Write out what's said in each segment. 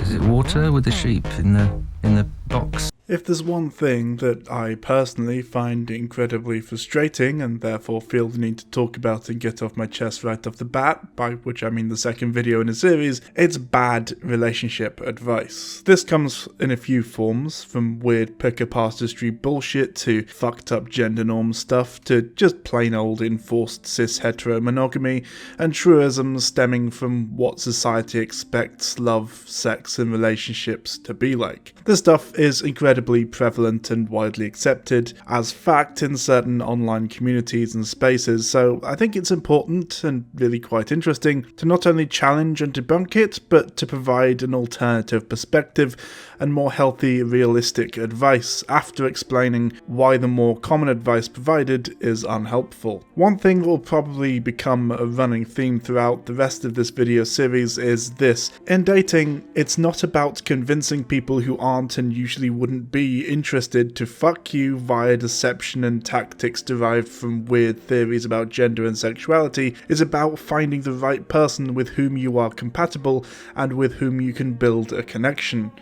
Is it water with the sheep in the box? If there's one thing that I personally find incredibly frustrating and therefore feel the need to talk about and get off my chest right off the bat, by which I mean the second video in a series, it's bad relationship advice. This comes in a few forms, from weird pick-up artistry bullshit to fucked up gender norm stuff to just plain old enforced cis-hetero monogamy and truisms stemming from what society expects love, sex and relationships to be like. This stuff is incredibly prevalent and widely accepted as fact in certain online communities and spaces, so I think it's important and really quite interesting to not only challenge and debunk it, but to provide an alternative perspective and more healthy, realistic advice after explaining why the more common advice provided is unhelpful. One thing that will probably become a running theme throughout the rest of this video series is this. In dating, it's not about convincing people who aren't and usually wouldn't be interested to fuck you via deception and tactics derived from weird theories about gender and sexuality. It's about finding the right person with whom you are compatible and with whom you can build a connection.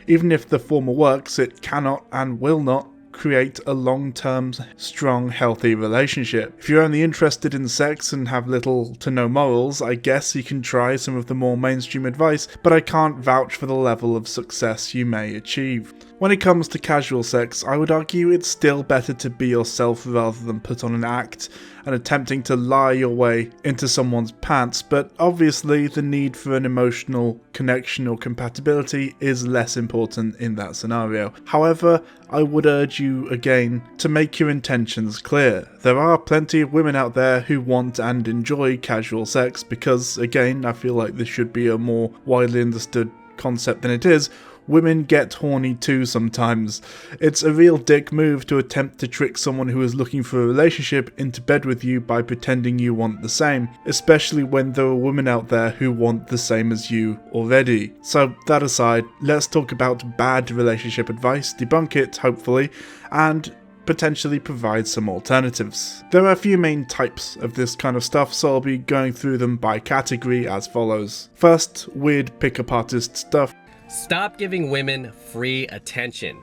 Even if the former works, it cannot and will not create a long-term, strong, healthy relationship. If you're only interested in sex and have little to no morals, I guess you can try some of the more mainstream advice, but I can't vouch for the level of success you may achieve. When it comes to casual sex, I would argue it's still better to be yourself rather than put on an act and attempting to lie your way into someone's pants, but obviously the need for an emotional connection or compatibility is less important in that scenario. However, I would urge you again to make your intentions clear. There are plenty of women out there who want and enjoy casual sex because, again, I feel like this should be a more widely understood concept than it is. Women get horny too sometimes. It's a real dick move to attempt to trick someone who is looking for a relationship into bed with you by pretending you want the same, especially when there are women out there who want the same as you already. So that aside, let's talk about bad relationship advice, debunk it, hopefully, and potentially provide some alternatives. There are a few main types of this kind of stuff, so I'll be going through them by category as follows. First, weird pickup artist stuff. Stop giving women free attention.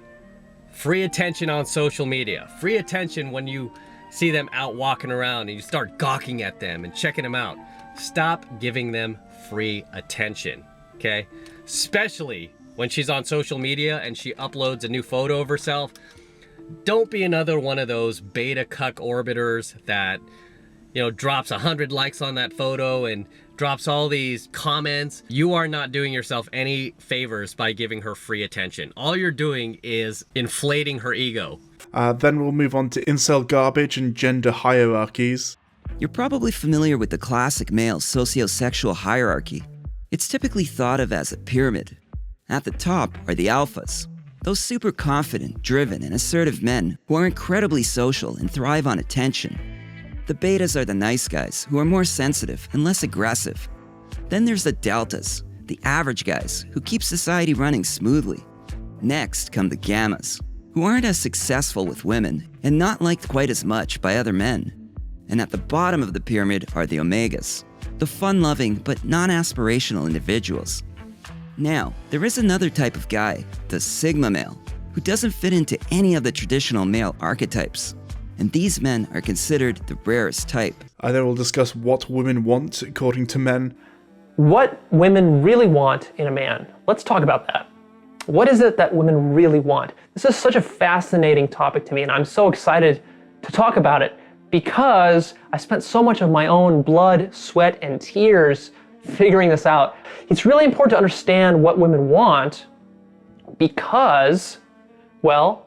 Free attention on social media. Free attention when you see them out walking around and you start gawking at them and checking them out. Stop giving them free attention, okay? Especially when she's on social media and she uploads a new photo of herself. Don't be another one of those beta cuck orbiters that, you know, drops 100 likes on that photo and drops all these comments. You are not doing yourself any favors by giving her free attention. All you're doing is inflating her ego. Then we'll move on to incel garbage and gender hierarchies. You're probably familiar with the classic male socio-sexual hierarchy. It's typically thought of as a pyramid. At the top are the alphas, those super confident, driven, and assertive men who are incredibly social and thrive on attention. The betas are the nice guys, who are more sensitive and less aggressive. Then there's the deltas, the average guys, who keep society running smoothly. Next come the gammas, who aren't as successful with women and not liked quite as much by other men. And at the bottom of the pyramid are the omegas, the fun-loving but non-aspirational individuals. Now, there is another type of guy, the sigma male, who doesn't fit into any of the traditional male archetypes. And these men are considered the rarest type. I then will discuss what women want according to men. What women really want in a man. Let's talk about that. What is it that women really want? This is such a fascinating topic to me, and I'm so excited to talk about it because I spent so much of my own blood, sweat, and tears figuring this out. It's really important to understand what women want because, well,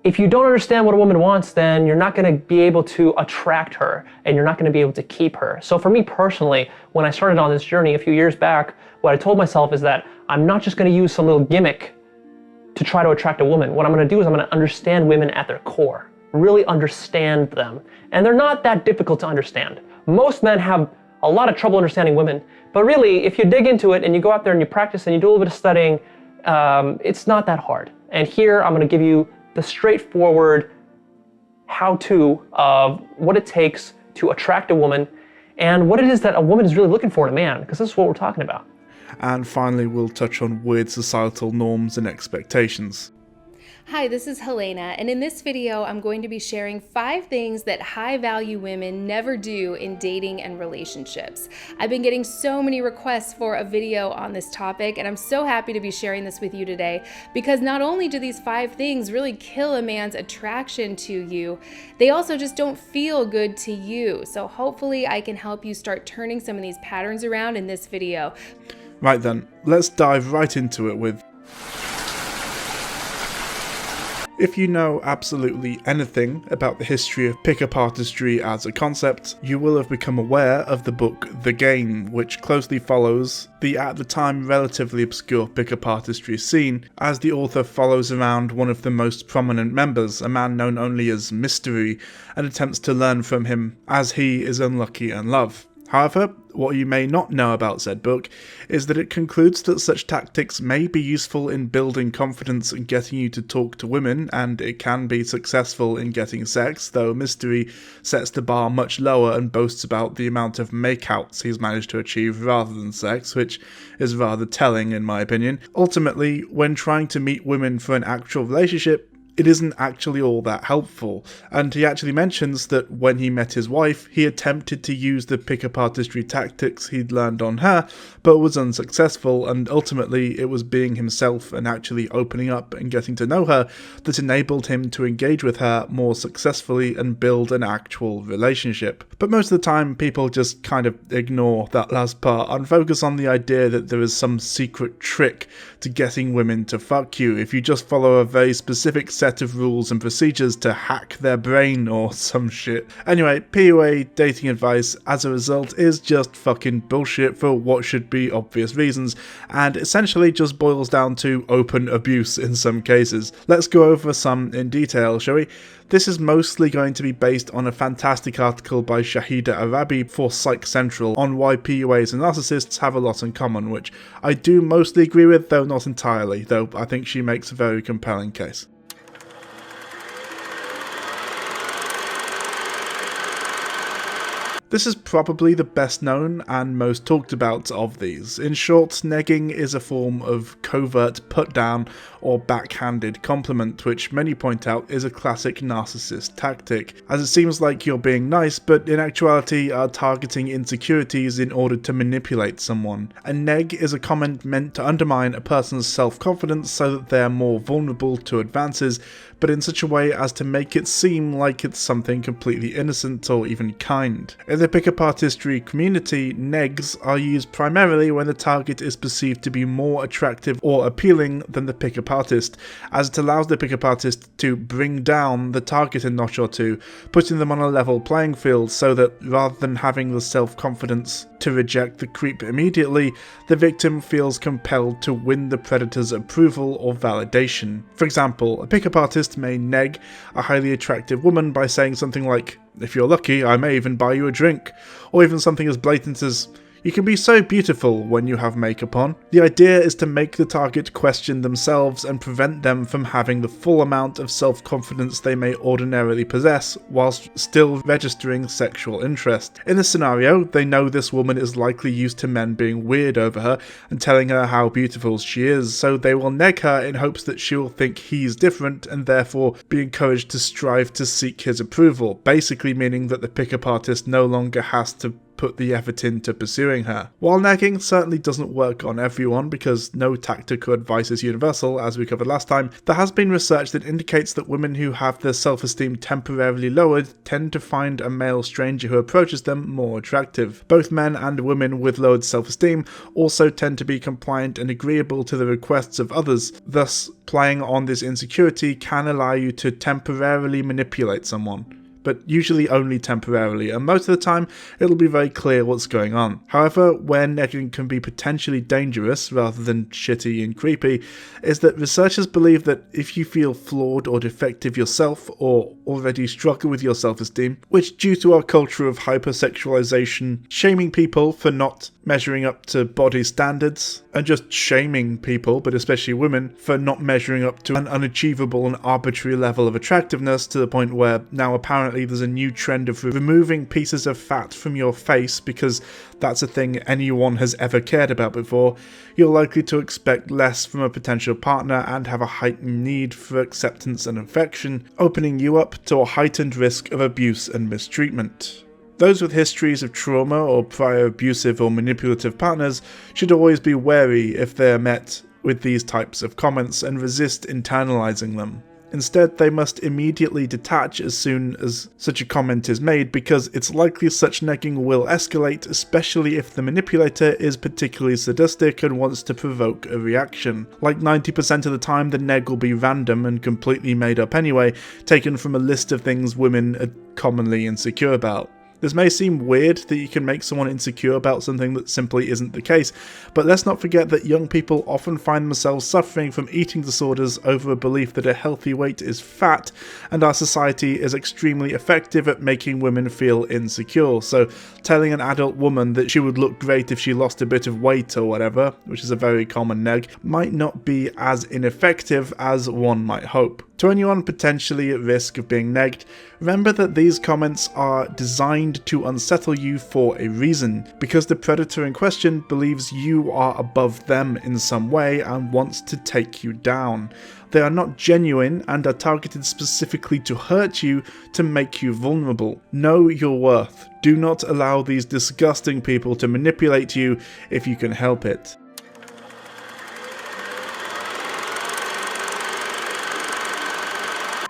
if you don't understand what a woman wants, then you're not going to be able to attract her and you're not going to be able to keep her. So for me personally, when I started on this journey a few years back, what I told myself is that I'm not just going to use some little gimmick to try to attract a woman. What I'm going to do is I'm going to understand women at their core, really understand them. And they're not that difficult to understand. Most men have a lot of trouble understanding women, but really, if you dig into it and you go out there and you practice and you do a little bit of studying, it's not that hard. And here I'm going to give you the straightforward how-to of what it takes to attract a woman and what it is that a woman is really looking for in a man, because this is what we're talking about. and finally we'll touch on weird societal norms and expectations. Hi, this is Helena, and in this video, I'm going to be sharing 5 things that high-value women never do in dating and relationships. I've been getting so many requests for a video on this topic, and I'm so happy to be sharing this with you today, because not only do these 5 things really kill a man's attraction to you, they also just don't feel good to you. So hopefully I can help you start turning some of these patterns around in this video. Right then, let's dive right into it with... If you know absolutely anything about the history of pickup artistry as a concept, you will have become aware of the book The Game, which closely follows the at the time relatively obscure pickup artistry scene, as the author follows around one of the most prominent members, a man known only as Mystery, and attempts to learn from him as he is unlucky in love. However, what you may not know about said book is that it concludes that such tactics may be useful in building confidence and getting you to talk to women, and it can be successful in getting sex, though Mystery sets the bar much lower and boasts about the amount of makeouts he's managed to achieve rather than sex, which is rather telling in my opinion. Ultimately, when trying to meet women for an actual relationship, it isn't actually all that helpful, and he actually mentions that when he met his wife, he attempted to use the pickup artistry tactics he'd learned on her, but was unsuccessful, and ultimately it was being himself and actually opening up and getting to know her that enabled him to engage with her more successfully and build an actual relationship. But most of the time, people just kind of ignore that last part and focus on the idea that there is some secret trick to getting women to fuck you if you just follow a very specific set of rules and procedures to hack their brain or some shit. Anyway, PUA dating advice as a result is just fucking bullshit for what should be obvious reasons, and essentially just boils down to open abuse in some cases. Let's go over some in detail, shall we? This is mostly going to be based on a fantastic article by Shahida Arabi for Psych Central on why PUAs and narcissists have a lot in common, which I do mostly agree with, though not entirely, though I think she makes a very compelling case. This is probably the best known and most talked about of these. In short, negging is a form of covert put-down or backhanded compliment, which many point out is a classic narcissist tactic, as it seems like you're being nice, but in actuality are targeting insecurities in order to manipulate someone. A neg is a comment meant to undermine a person's self-confidence so that they are more vulnerable to advances, but in such a way as to make it seem like it's something completely innocent or even kind. In the pickup artistry community, negs are used primarily when the target is perceived to be more attractive or appealing than the pickup artist, as it allows the pickup artist to bring down the target a notch or two, putting them on a level playing field so that rather than having the self-confidence to reject the creep immediately, the victim feels compelled to win the predator's approval or validation. For example, a pickup artist may neg a highly attractive woman by saying something like, "If you're lucky, I may even buy you a drink," or even something as blatant as, "You can be so beautiful when you have makeup on." The idea is to make the target question themselves and prevent them from having the full amount of self-confidence they may ordinarily possess, whilst still registering sexual interest. In this scenario, they know this woman is likely used to men being weird over her and telling her how beautiful she is, so they will neg her in hopes that she will think he's different and therefore be encouraged to strive to seek his approval, basically meaning that the pickup artist no longer has to put the effort into pursuing her. While negging certainly doesn't work on everyone because no tactic or advice is universal, as we covered last time, there has been research that indicates that women who have their self-esteem temporarily lowered tend to find a male stranger who approaches them more attractive. Both men and women with lowered self-esteem also tend to be compliant and agreeable to the requests of others, thus playing on this insecurity can allow you to temporarily manipulate someone. But usually only temporarily, and most of the time it'll be very clear what's going on. However, where negging can be potentially dangerous rather than shitty and creepy is that researchers believe that if you feel flawed or defective yourself or already struggle with your self-esteem, which due to our culture of hypersexualization, shaming people for not measuring up to body standards, and just shaming people, but especially women, for not measuring up to an unachievable and arbitrary level of attractiveness to the point where now apparently apparently there's a new trend of removing pieces of fat from your face because that's a thing anyone has ever cared about before, you're likely to expect less from a potential partner and have a heightened need for acceptance and affection, opening you up to a heightened risk of abuse and mistreatment. Those with histories of trauma or prior abusive or manipulative partners should always be wary if they are met with these types of comments and resist internalizing them. Instead, they must immediately detach as soon as such a comment is made, because it's likely such negging will escalate, especially if the manipulator is particularly sadistic and wants to provoke a reaction. Like 90% of the time, the neg will be random and completely made up anyway, taken from a list of things women are commonly insecure about. This may seem weird that you can make someone insecure about something that simply isn't the case, but let's not forget that young people often find themselves suffering from eating disorders over a belief that a healthy weight is fat, and our society is extremely effective at making women feel insecure. So telling an adult woman that she would look great if she lost a bit of weight or whatever, which is a very common neg, might not be as ineffective as one might hope. To anyone potentially at risk of being negged, remember that these comments are designed to unsettle you for a reason, because the predator in question believes you are above them in some way and wants to take you down. They are not genuine and are targeted specifically to hurt you, to make you vulnerable. Know your worth. Do not allow these disgusting people to manipulate you if you can help it.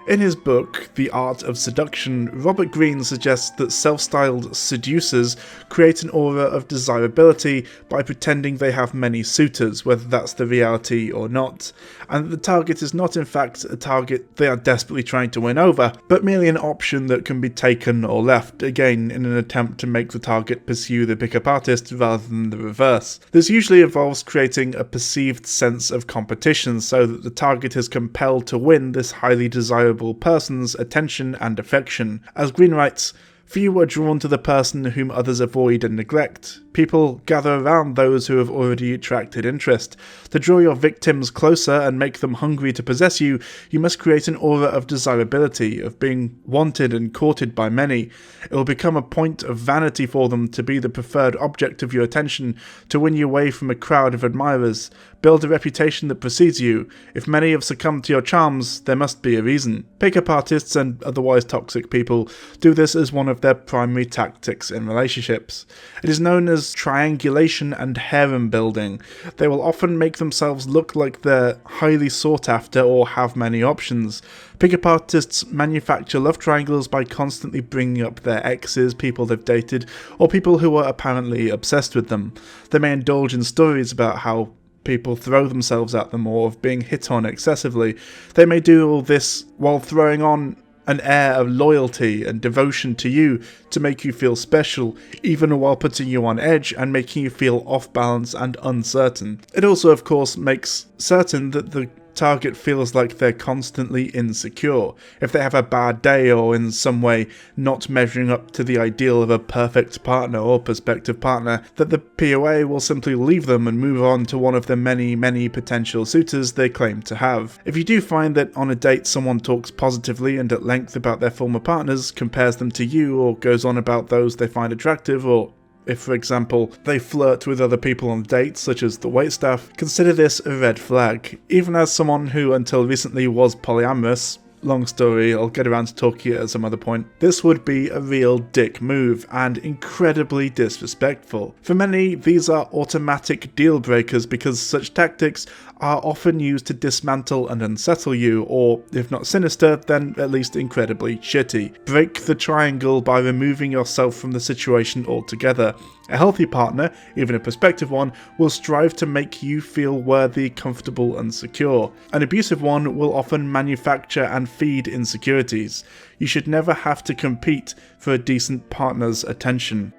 In his book, The Art of Seduction, Robert Greene suggests that self-styled seducers create an aura of desirability by pretending they have many suitors, whether that's the reality or not, and that the target is not in fact a target they are desperately trying to win over, but merely an option that can be taken or left, again in an attempt to make the target pursue the pickup artist rather than the reverse. This usually involves creating a perceived sense of competition so that the target is compelled to win this highly desirable person's attention and affection. As Greene writes, few are drawn to the person whom others avoid and neglect. People gather around those who have already attracted interest. To draw your victims closer and make them hungry to possess you, you must create an aura of desirability, of being wanted and courted by many. It will become a point of vanity for them to be the preferred object of your attention, to win you away from a crowd of admirers. Build a reputation that precedes you. If many have succumbed to your charms, there must be a reason. Pickup artists and otherwise toxic people do this as one of their primary tactics in relationships. It is known as triangulation and harem building. They will often make themselves look like they're highly sought after or have many options. Pickup artists manufacture love triangles by constantly bringing up their exes, people they've dated, or people who are apparently obsessed with them. They may indulge in stories about how people throw themselves at them or of being hit on excessively. They may do all this while throwing on an air of loyalty and devotion to you to make you feel special, even while putting you on edge and making you feel off balance and uncertain. It also, of course, makes certain that the target feels like they're constantly insecure. If they have a bad day or in some way not measuring up to the ideal of a perfect partner or prospective partner, that the POA will simply leave them and move on to one of the many potential suitors they claim to have. If you do find that on a date someone talks positively and at length about their former partners, compares them to you, or goes on about those they find attractive, or if, for example, they flirt with other people on dates, such as the waitstaff, consider this a red flag. Even as someone who until recently was polyamorous, long story, I'll get around to talking it at some other point, this would be a real dick move and incredibly disrespectful. For many, these are automatic deal breakers because such tactics are often used to dismantle and unsettle you, or if not sinister, then at least incredibly shitty. Break the triangle by removing yourself from the situation altogether. A healthy partner, even a prospective one, will strive to make you feel worthy, comfortable and secure. An abusive one will often manufacture and feed insecurities. You should never have to compete for a decent partner's attention.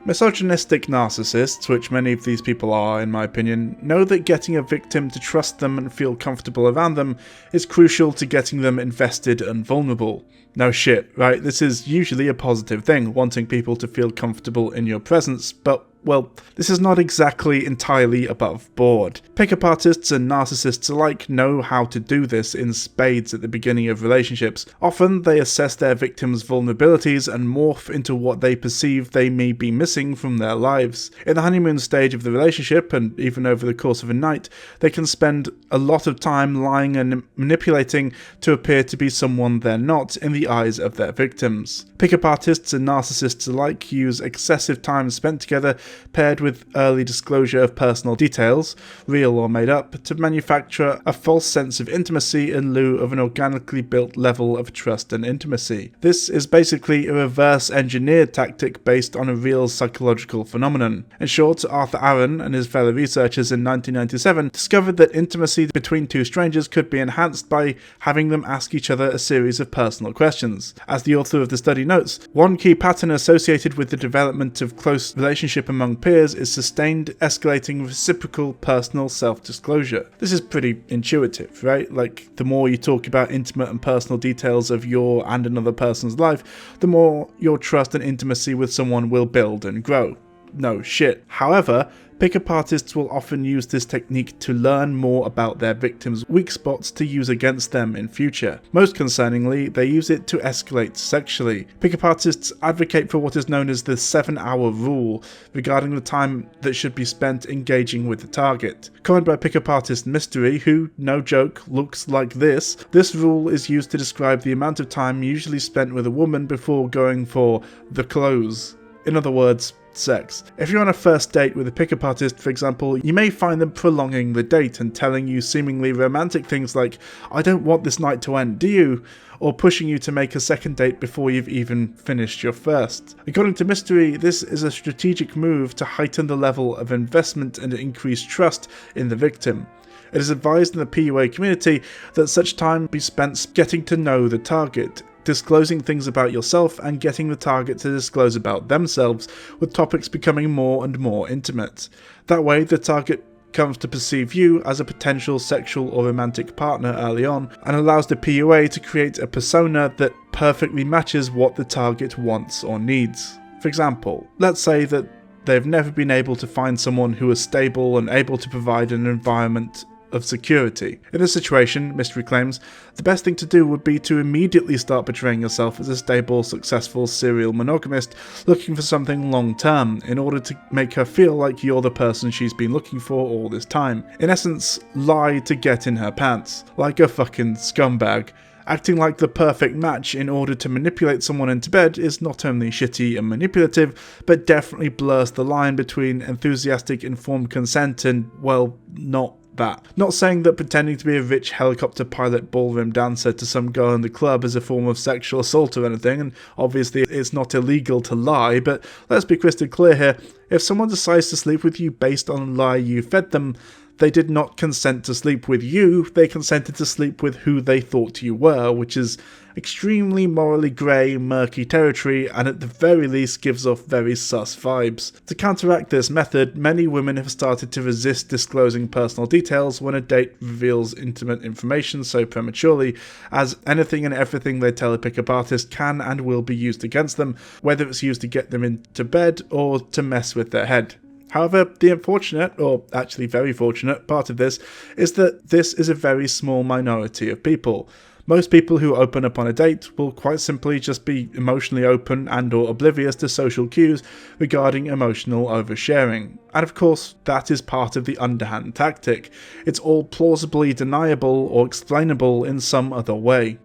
Misogynistic narcissists, which many of these people are in my opinion, know that getting a victim to trust them and feel comfortable around them is crucial to getting them invested and vulnerable. No shit, right? This is usually a positive thing, wanting people to feel comfortable in your presence, but well, this is not exactly entirely above board. Pickup artists and narcissists alike know how to do this in spades at the beginning of relationships. Often, they assess their victims' vulnerabilities and morph into what they perceive they may be missing from their lives. In the honeymoon stage of the relationship, and even over the course of a night, they can spend a lot of time lying and manipulating to appear to be someone they're not in the eyes of their victims. Pickup artists and narcissists alike use excessive time spent together, paired with early disclosure of personal details, real or made up, to manufacture a false sense of intimacy in lieu of an organically built level of trust and intimacy. This is basically a reverse engineered tactic based on a real psychological phenomenon. In short, Arthur Aaron and his fellow researchers in 1997 discovered that intimacy between two strangers could be enhanced by having them ask each other a series of personal questions. As the author of the study notes, one key pattern associated with the development of close relationship among peers is sustained, escalating, reciprocal personal self-disclosure. This is pretty intuitive, right? Like, the more you talk about intimate and personal details of your and another person's life, the more your trust and intimacy with someone will build and grow. No shit. However, pickup artists will often use this technique to learn more about their victims' weak spots to use against them in future. Most concerningly, they use it to escalate sexually. Pickup artists advocate for what is known as the 7-hour rule regarding the time that should be spent engaging with the target. Coined by pickup artist Mystery, who, no joke, looks like this rule is used to describe the amount of time usually spent with a woman before going for the close. In other words, sex. If you're on a first date with a pickup artist, for example, you may find them prolonging the date and telling you seemingly romantic things like, "I don't want this night to end, do you?" or pushing you to make a second date before you've even finished your first. According to Mystery, this is a strategic move to heighten the level of investment and increase trust in the victim. It is advised in the PUA community that such time be spent getting to know the target, disclosing things about yourself and getting the target to disclose about themselves, with topics becoming more and more intimate. That way, the target comes to perceive you as a potential sexual or romantic partner early on, and allows the PUA to create a persona that perfectly matches what the target wants or needs. For example, let's say that they've never been able to find someone who is stable and able to provide an environment of security. In this situation, Mystery claims, the best thing to do would be to immediately start portraying yourself as a stable, successful serial monogamist looking for something long-term in order to make her feel like you're the person she's been looking for all this time. In essence, lie to get in her pants, like a fucking scumbag. Acting like the perfect match in order to manipulate someone into bed is not only shitty and manipulative, but definitely blurs the line between enthusiastic informed consent and, well, not that. Not saying that pretending to be a rich helicopter pilot ballroom dancer to some girl in the club is a form of sexual assault or anything, and obviously it's not illegal to lie, but let's be crystal clear here. If someone decides to sleep with you based on a lie you fed them, they did not consent to sleep with you, they consented to sleep with who they thought you were, which is extremely morally grey, murky territory, and at the very least gives off very sus vibes. To counteract this method, many women have started to resist disclosing personal details when a date reveals intimate information so prematurely, as anything and everything they tell a pickup artist can and will be used against them, whether it's used to get them into bed or to mess with their head. However, the unfortunate, or actually very fortunate, part of this is that this is a very small minority of people. Most people who open up on a date will quite simply just be emotionally open and or oblivious to social cues regarding emotional oversharing. And of course, that is part of the underhand tactic. It's all plausibly deniable or explainable in some other way.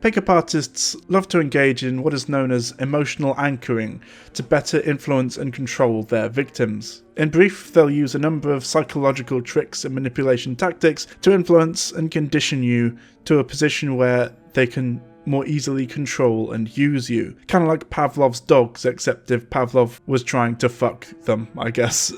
Pickup artists love to engage in what is known as emotional anchoring to better influence and control their victims. In brief, they'll use a number of psychological tricks and manipulation tactics to influence and condition you to a position where they can more easily control and use you. Kind of like Pavlov's dogs, except if Pavlov was trying to fuck them, I guess.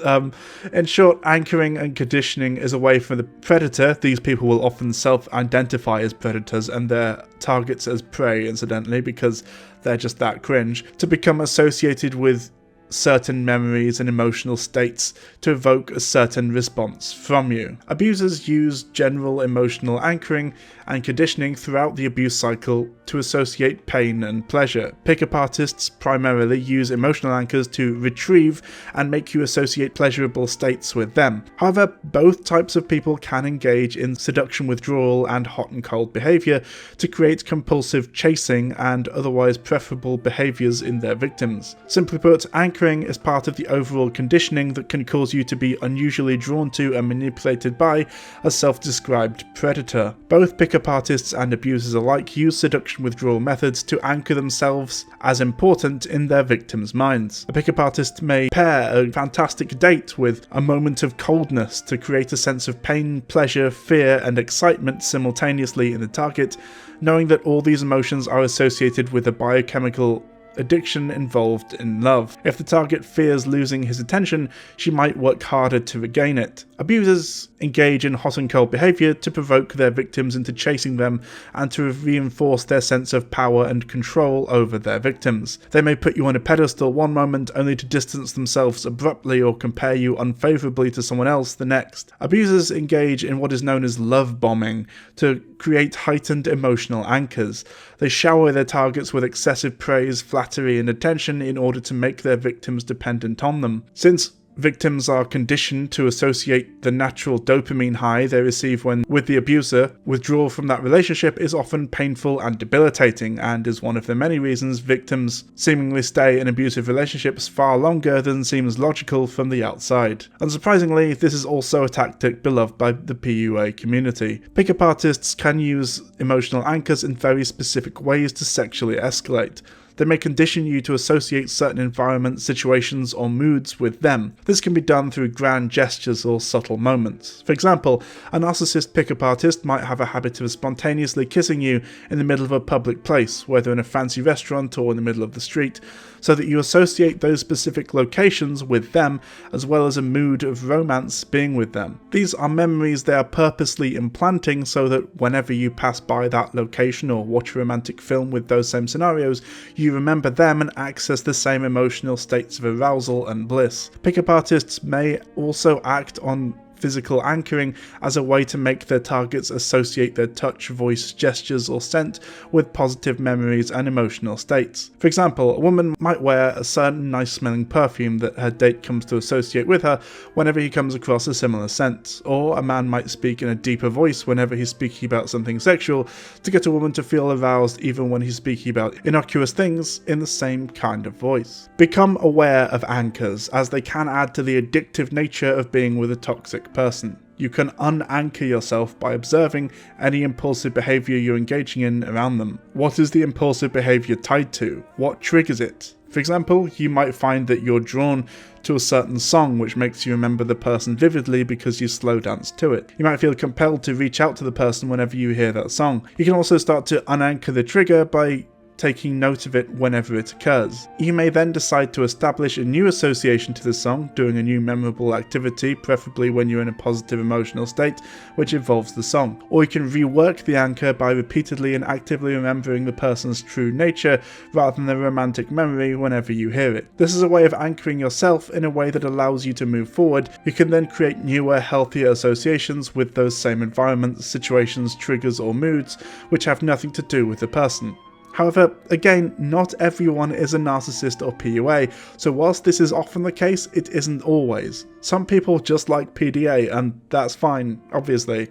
In short, anchoring and conditioning is a way for the predator, these people will often self-identify as predators and their targets as prey, incidentally, because they're just that cringe, to become associated with certain memories and emotional states to evoke a certain response from you. Abusers use general emotional anchoring and conditioning throughout the abuse cycle to associate pain and pleasure. Pickup artists primarily use emotional anchors to retrieve and make you associate pleasurable states with them. However, both types of people can engage in seduction-withdrawal and hot and cold behavior to create compulsive chasing and otherwise preferable behaviors in their victims. Simply put, anchoring is part of the overall conditioning that can cause you to be unusually drawn to and manipulated by a self-described predator. Both pickup artists and abusers alike use seduction-withdrawal methods to anchor themselves as important in their victims' minds. A pickup artist may pair a fantastic date with a moment of coldness to create a sense of pain, pleasure, fear, and excitement simultaneously in the target, knowing that all these emotions are associated with a biochemical addiction involved in love. If the target fears losing his attention, she might work harder to regain it. Abusers engage in hot and cold behavior to provoke their victims into chasing them and to reinforce their sense of power and control over their victims. They may put you on a pedestal one moment only to distance themselves abruptly or compare you unfavorably to someone else the next. Abusers engage in what is known as love bombing to create heightened emotional anchors. They shower their targets with excessive praise, flattery, and attention in order to make their victims dependent on them. Since victims are conditioned to associate the natural dopamine high they receive when with the abuser, withdrawal from that relationship is often painful and debilitating, and is one of the many reasons victims seemingly stay in abusive relationships far longer than seems logical from the outside. Unsurprisingly, this is also a tactic beloved by the PUA community. Pickup artists can use emotional anchors in very specific ways to sexually escalate. They may condition you to associate certain environments, situations, or moods with them. This can be done through grand gestures or subtle moments. For example, a narcissist pickup artist might have a habit of spontaneously kissing you in the middle of a public place, whether in a fancy restaurant or in the middle of the street, so that you associate those specific locations with them, as well as a mood of romance being with them. These are memories they are purposely implanting so that whenever you pass by that location or watch a romantic film with those same scenarios, you remember them and access the same emotional states of arousal and bliss. Pickup artists may also act on physical anchoring as a way to make their targets associate their touch, voice, gestures, or scent with positive memories and emotional states. For example, a woman might wear a certain nice smelling perfume that her date comes to associate with her whenever he comes across a similar scent, or a man might speak in a deeper voice whenever he's speaking about something sexual to get a woman to feel aroused even when he's speaking about innocuous things in the same kind of voice. Become aware of anchors, as they can add to the addictive nature of being with a toxic person. You can unanchor yourself by observing any impulsive behavior you're engaging in around them. What is the impulsive behavior tied to? What triggers it? For example, you might find that you're drawn to a certain song which makes you remember the person vividly because you slow dance to it. You might feel compelled to reach out to the person whenever you hear that song. You can also start to unanchor the trigger by taking note of it whenever it occurs. You may then decide to establish a new association to the song, doing a new memorable activity, preferably when you're in a positive emotional state, which involves the song. Or you can rework the anchor by repeatedly and actively remembering the person's true nature rather than the romantic memory whenever you hear it. This is a way of anchoring yourself in a way that allows you to move forward. You can then create newer, healthier associations with those same environments, situations, triggers, or moods which have nothing to do with the person. However, again, not everyone is a narcissist or PUA, so whilst this is often the case, it isn't always. Some people just like PDA, and that's fine, obviously.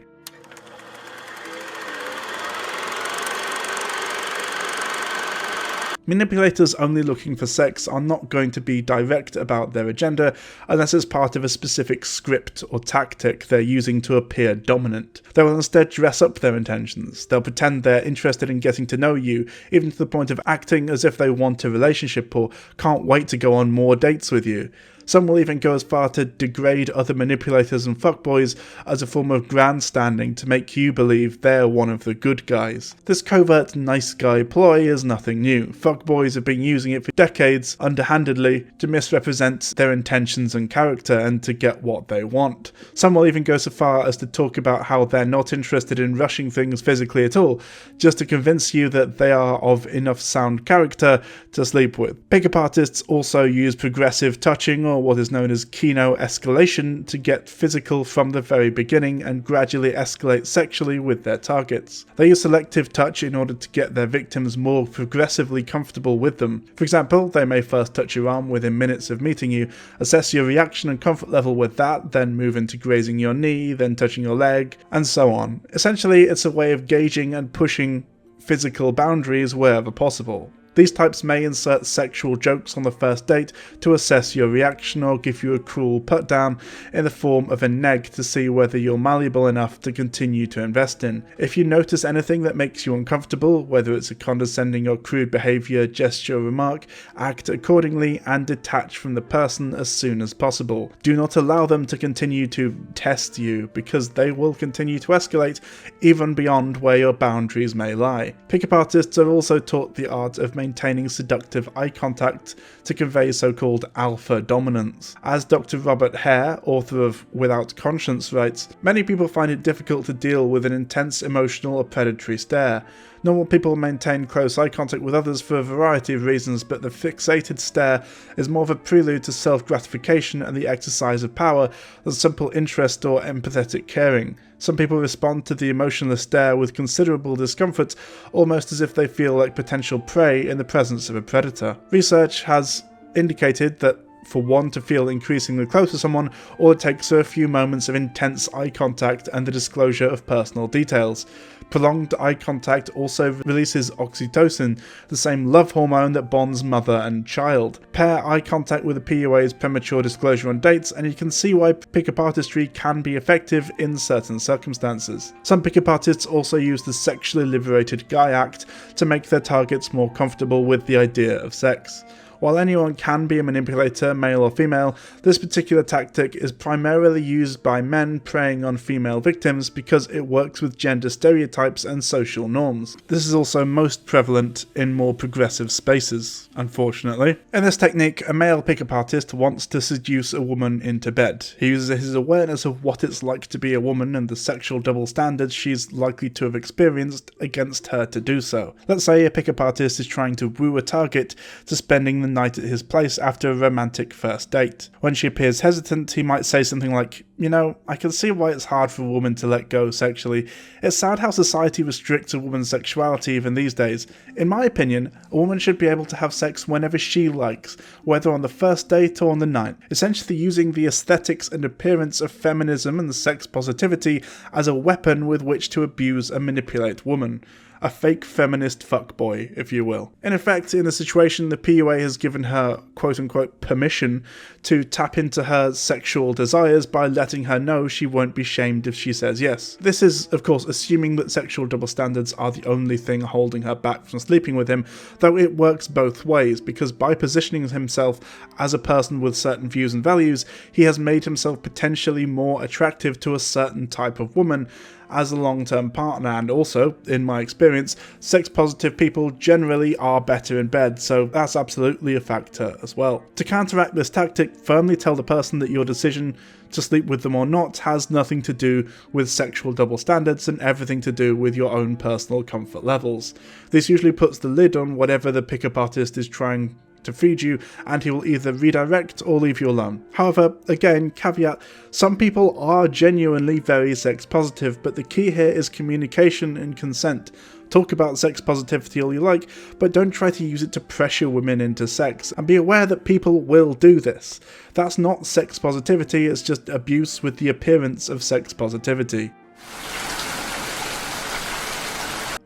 Manipulators only looking for sex are not going to be direct about their agenda unless it's part of a specific script or tactic they're using to appear dominant. They will instead dress up their intentions. They'll pretend they're interested in getting to know you, even to the point of acting as if they want a relationship or can't wait to go on more dates with you. Some will even go as far to degrade other manipulators and fuckboys as a form of grandstanding to make you believe they're one of the good guys. This covert nice guy ploy is nothing new. Fuckboys have been using it for decades, underhandedly, to misrepresent their intentions and character and to get what they want. Some will even go so far as to talk about how they're not interested in rushing things physically at all, just to convince you that they are of enough sound character to sleep with. Pickup artists also use progressive touching, or what is known as Kino escalation, to get physical from the very beginning and gradually escalate sexually with their targets. They use selective touch in order to get their victims more progressively comfortable with them. For example, they may first touch your arm within minutes of meeting you, assess your reaction and comfort level with that, then move into grazing your knee, then touching your leg, and so on. Essentially, it's a way of gauging and pushing physical boundaries wherever possible. These types may insert sexual jokes on the first date to assess your reaction or give you a cruel put down in the form of a neg to see whether you're malleable enough to continue to invest in. If you notice anything that makes you uncomfortable, whether it's a condescending or crude behaviour, gesture or remark, act accordingly and detach from the person as soon as possible. Do not allow them to continue to test you, because they will continue to escalate even beyond where your boundaries may lie. Pickup artists are also taught the art of maintaining seductive eye contact to convey so-called alpha dominance. As Dr. Robert Hare, author of Without Conscience, writes, many people find it difficult to deal with an intense emotional or predatory stare. Normal people maintain close eye contact with others for a variety of reasons, but the fixated stare is more of a prelude to self-gratification and the exercise of power than simple interest or empathetic caring. Some people respond to the emotionless stare with considerable discomfort, almost as if they feel like potential prey in the presence of a predator. Research has indicated that for one to feel increasingly close to someone, all it takes are a few moments of intense eye contact and the disclosure of personal details. Prolonged eye contact also releases oxytocin, the same love hormone that bonds mother and child. Pair eye contact with a PUA's premature disclosure on dates, and you can see why pickup artistry can be effective in certain circumstances. Some pickup artists also use the sexually liberated guy act to make their targets more comfortable with the idea of sex. While anyone can be a manipulator, male or female, this particular tactic is primarily used by men preying on female victims because it works with gender stereotypes and social norms. This is also most prevalent in more progressive spaces, unfortunately. In this technique, a male pickup artist wants to seduce a woman into bed. He uses his awareness of what it's like to be a woman and the sexual double standards she's likely to have experienced against her to do so. Let's say a pickup artist is trying to woo a target to spending the night at his place after a romantic first date. When she appears hesitant, he might say something like, "You know, I can see why it's hard for a woman to let go sexually. It's sad how society restricts a woman's sexuality even these days. In my opinion, a woman should be able to have sex whenever she likes, whether on the first date or on the ninth." Essentially using the aesthetics and appearance of feminism and sex positivity as a weapon with which to abuse and manipulate women. A fake feminist fuckboy, if you will. In effect, in the situation, the PUA has given her quote-unquote permission to tap into her sexual desires by letting her know she won't be shamed if she says yes. This is, of course, assuming that sexual double standards are the only thing holding her back from sleeping with him, though it works both ways, because by positioning himself as a person with certain views and values, he has made himself potentially more attractive to a certain type of woman as a long-term partner, and also, in my experience, sex-positive people generally are better in bed, so that's absolutely a factor as well. To counteract this tactic, firmly tell the person that your decision to sleep with them or not has nothing to do with sexual double standards and everything to do with your own personal comfort levels. This usually puts the lid on whatever the pickup artist is trying to feed you, and he will either redirect or leave you alone. However, again, caveat, some people are genuinely very sex positive, but the key here is communication and consent. Talk about sex positivity all you like, but don't try to use it to pressure women into sex, and be aware that people will do this. That's not sex positivity, it's just abuse with the appearance of sex positivity.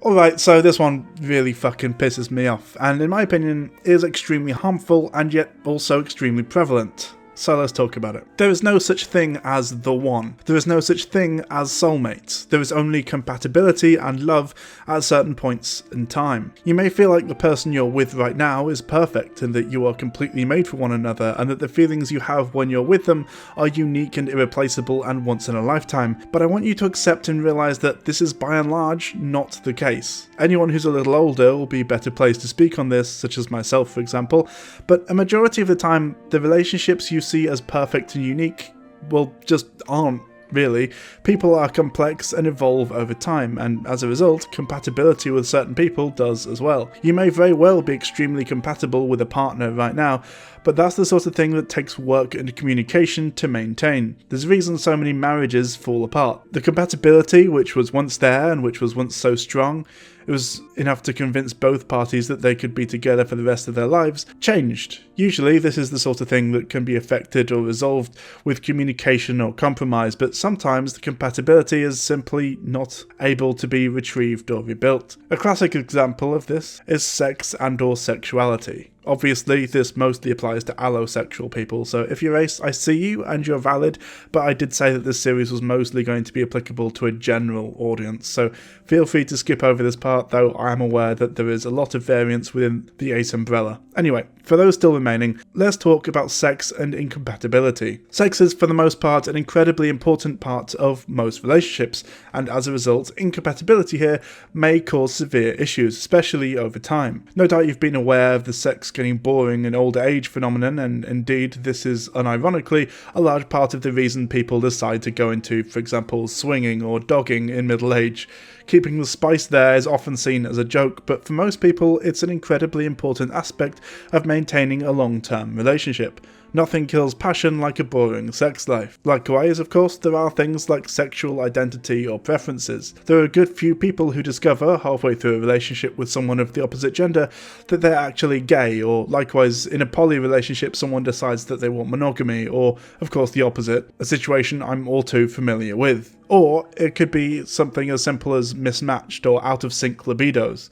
Alright, so this one really fucking pisses me off, and in my opinion is extremely harmful and yet also extremely prevalent. So let's talk about it. There is no such thing as the one. There is no such thing as soulmates. There is only compatibility and love at certain points in time. You may feel like the person you're with right now is perfect and that you are completely made for one another and that the feelings you have when you're with them are unique and irreplaceable and once in a lifetime, but I want you to accept and realise that this is by and large not the case. Anyone who's a little older will be better placed to speak on this, such as myself for example, but a majority of the time the relationships you see as perfect and unique, well, just aren't. Really, people are complex and evolve over time, and as a result, compatibility with certain people does as well. You may very well be extremely compatible with a partner right now, but that's the sort of thing that takes work and communication to maintain. There's a reason so many marriages fall apart. The compatibility, which was once there and which was once so strong, it was enough to convince both parties that they could be together for the rest of their lives, changed. Usually this is the sort of thing that can be affected or resolved with communication or compromise, but sometimes the compatibility is simply not able to be retrieved or rebuilt. A classic example of this is sex and/or sexuality. Obviously, this mostly applies to allosexual people, so if you're ace, I see you and you're valid, but I did say that this series was mostly going to be applicable to a general audience, so feel free to skip over this part, though I am aware that there is a lot of variance within the ace umbrella. Anyway, for those still remaining, let's talk about sex and incompatibility. Sex is, for the most part, an incredibly important part of most relationships, and as a result, incompatibility here may cause severe issues, especially over time. No doubt you've been aware of the sex getting boring and older age phenomenon, and indeed this is unironically a large part of the reason people decide to go into, for example, swinging or dogging in middle age. Keeping the spice there is often seen as a joke, but for most people it's an incredibly important aspect of maintaining a long-term relationship. Nothing kills passion like a boring sex life. Likewise, of course, there are things like sexual identity or preferences. There are a good few people who discover, halfway through a relationship with someone of the opposite gender, that they're actually gay, or likewise, in a poly relationship someone decides that they want monogamy, or, of course, the opposite, a situation I'm all too familiar with. Or it could be something as simple as mismatched or out-of-sync libidos.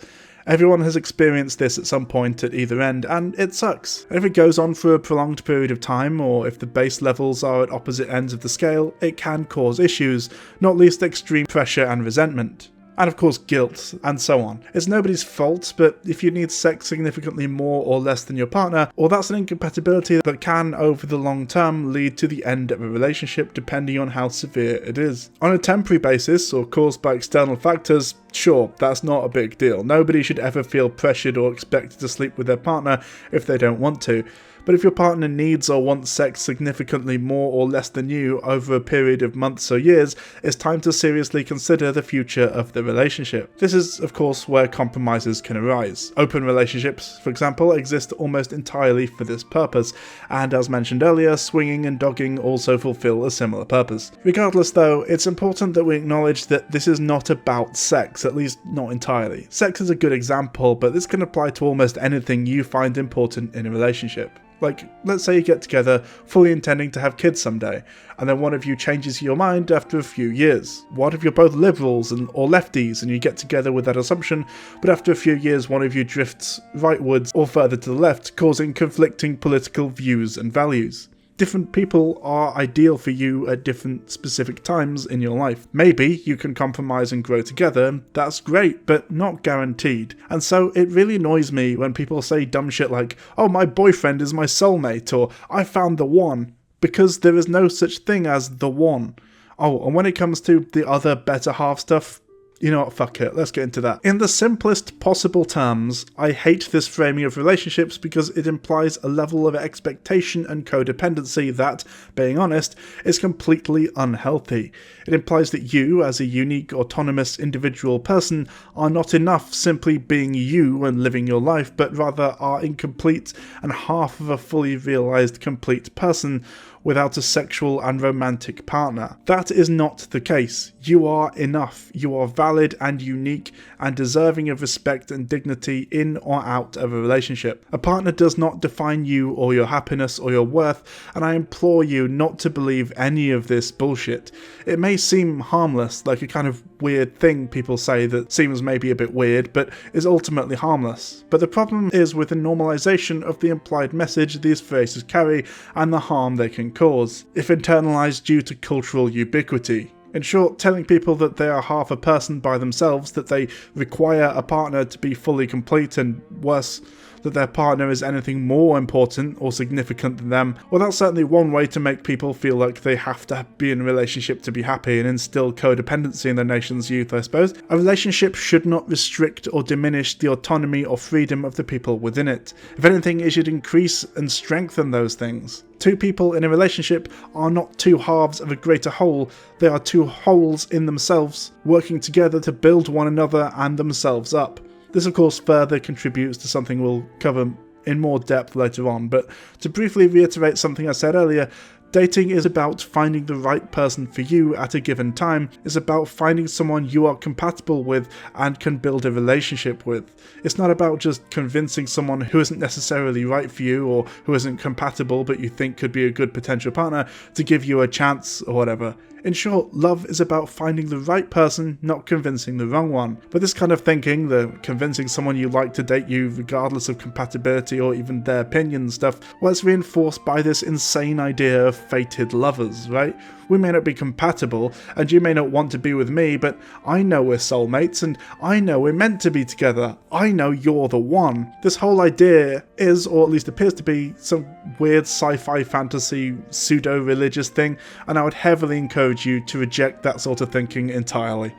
Everyone has experienced this at some point at either end, and it sucks. If it goes on for a prolonged period of time, or if the base levels are at opposite ends of the scale, it can cause issues, not least extreme pressure and resentment. And of course guilt, and so on. It's nobody's fault, but if you need sex significantly more or less than your partner, well, that's an incompatibility that can, over the long term, lead to the end of a relationship depending on how severe it is. On a temporary basis, or caused by external factors, sure, that's not a big deal. Nobody should ever feel pressured or expected to sleep with their partner if they don't want to. But if your partner needs or wants sex significantly more or less than you over a period of months or years, it's time to seriously consider the future of the relationship. This is, of course, where compromises can arise. Open relationships, for example, exist almost entirely for this purpose, and as mentioned earlier, swinging and dogging also fulfill a similar purpose. Regardless though, it's important that we acknowledge that this is not about sex, at least not entirely. Sex is a good example, but this can apply to almost anything you find important in a relationship. Like, let's say you get together fully intending to have kids someday, and then one of you changes your mind after a few years. What if you're both liberals or lefties and you get together with that assumption, but after a few years one of you drifts rightwards or further to the left, causing conflicting political views and values? Different people are ideal for you at different specific times in your life. Maybe you can compromise and grow together, that's great, but not guaranteed. And so it really annoys me when people say dumb shit like, oh, my boyfriend is my soulmate, or I found the one, because there is no such thing as the one. Oh, and when it comes to the other better half stuff, you know what, fuck it, let's get into that. In the simplest possible terms, I hate this framing of relationships because it implies a level of expectation and codependency that, being honest, is completely unhealthy. It implies that you, as a unique, autonomous, individual person, are not enough simply being you and living your life, but rather are incomplete and half of a fully realised complete person, without a sexual and romantic partner. That is not the case. You are enough. You are valid and unique and deserving of respect and dignity in or out of a relationship. A partner does not define you or your happiness or your worth, and I implore you not to believe any of this bullshit. It may seem harmless, like a kind of weird thing people say that seems maybe a bit weird, but is ultimately harmless. But the problem is with the normalization of the implied message these phrases carry and the harm they can cause, if internalized due to cultural ubiquity. In short, telling people that they are half a person by themselves, that they require a partner to be fully complete, and worse, that their partner is anything more important or significant than them, well, that's certainly one way to make people feel like they have to be in a relationship to be happy and instill codependency in the nation's youth, I suppose. A relationship should not restrict or diminish the autonomy or freedom of the people within it. If anything, it should increase and strengthen those things. Two people in a relationship are not two halves of a greater whole, they are two wholes in themselves, working together to build one another and themselves up. This of course further contributes to something we'll cover in more depth later on, but to briefly reiterate something I said earlier, dating is about finding the right person for you at a given time. It's about finding someone you are compatible with and can build a relationship with. It's not about just convincing someone who isn't necessarily right for you or who isn't compatible but you think could be a good potential partner to give you a chance or whatever. In short, love is about finding the right person, not convincing the wrong one. But this kind of thinking, the convincing someone you like to date you regardless of compatibility or even their opinion stuff, well, it's reinforced by this insane idea of fated lovers, right? We may not be compatible, and you may not want to be with me, but I know we're soulmates, and I know we're meant to be together. I know you're the one. This whole idea is, or at least appears to be, some weird sci-fi fantasy pseudo-religious thing, and I would heavily encourage you to reject that sort of thinking entirely.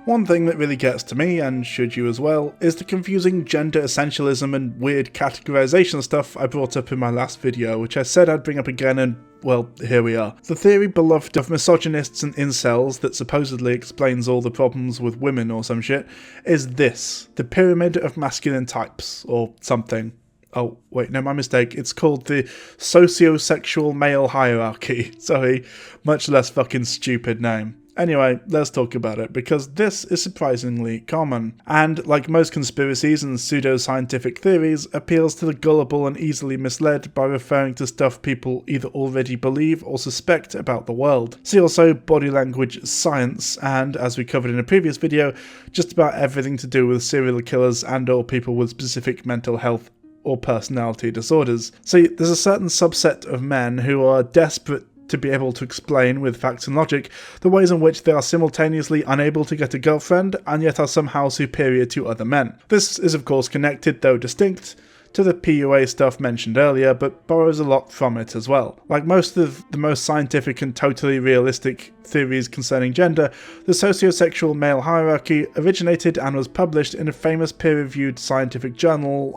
One thing that really gets to me, and should you as well, is the confusing gender essentialism and weird categorization stuff I brought up in my last video, which I said I'd bring up again, and well, here we are. The theory beloved of misogynists and incels that supposedly explains all the problems with women or some shit is this: the pyramid of masculine types, or something. Oh, wait, no, my mistake. It's called the Socio-Sexual male hierarchy. Sorry, much less fucking stupid name. Anyway, let's talk about it, because this is surprisingly common, and like most conspiracies and pseudo-scientific theories, appeals to the gullible and easily misled by referring to stuff people either already believe or suspect about the world. See also body language science, and as we covered in a previous video, just about everything to do with serial killers and or people with specific mental health or personality disorders. See, there's a certain subset of men who are desperate to be able to explain with facts and logic the ways in which they are simultaneously unable to get a girlfriend and yet are somehow superior to other men. This is of course connected, though distinct, to the PUA stuff mentioned earlier, but borrows a lot from it as well. Like most of the most scientific and totally realistic theories concerning gender, the socio-sexual male hierarchy originated and was published in a famous peer-reviewed scientific journal,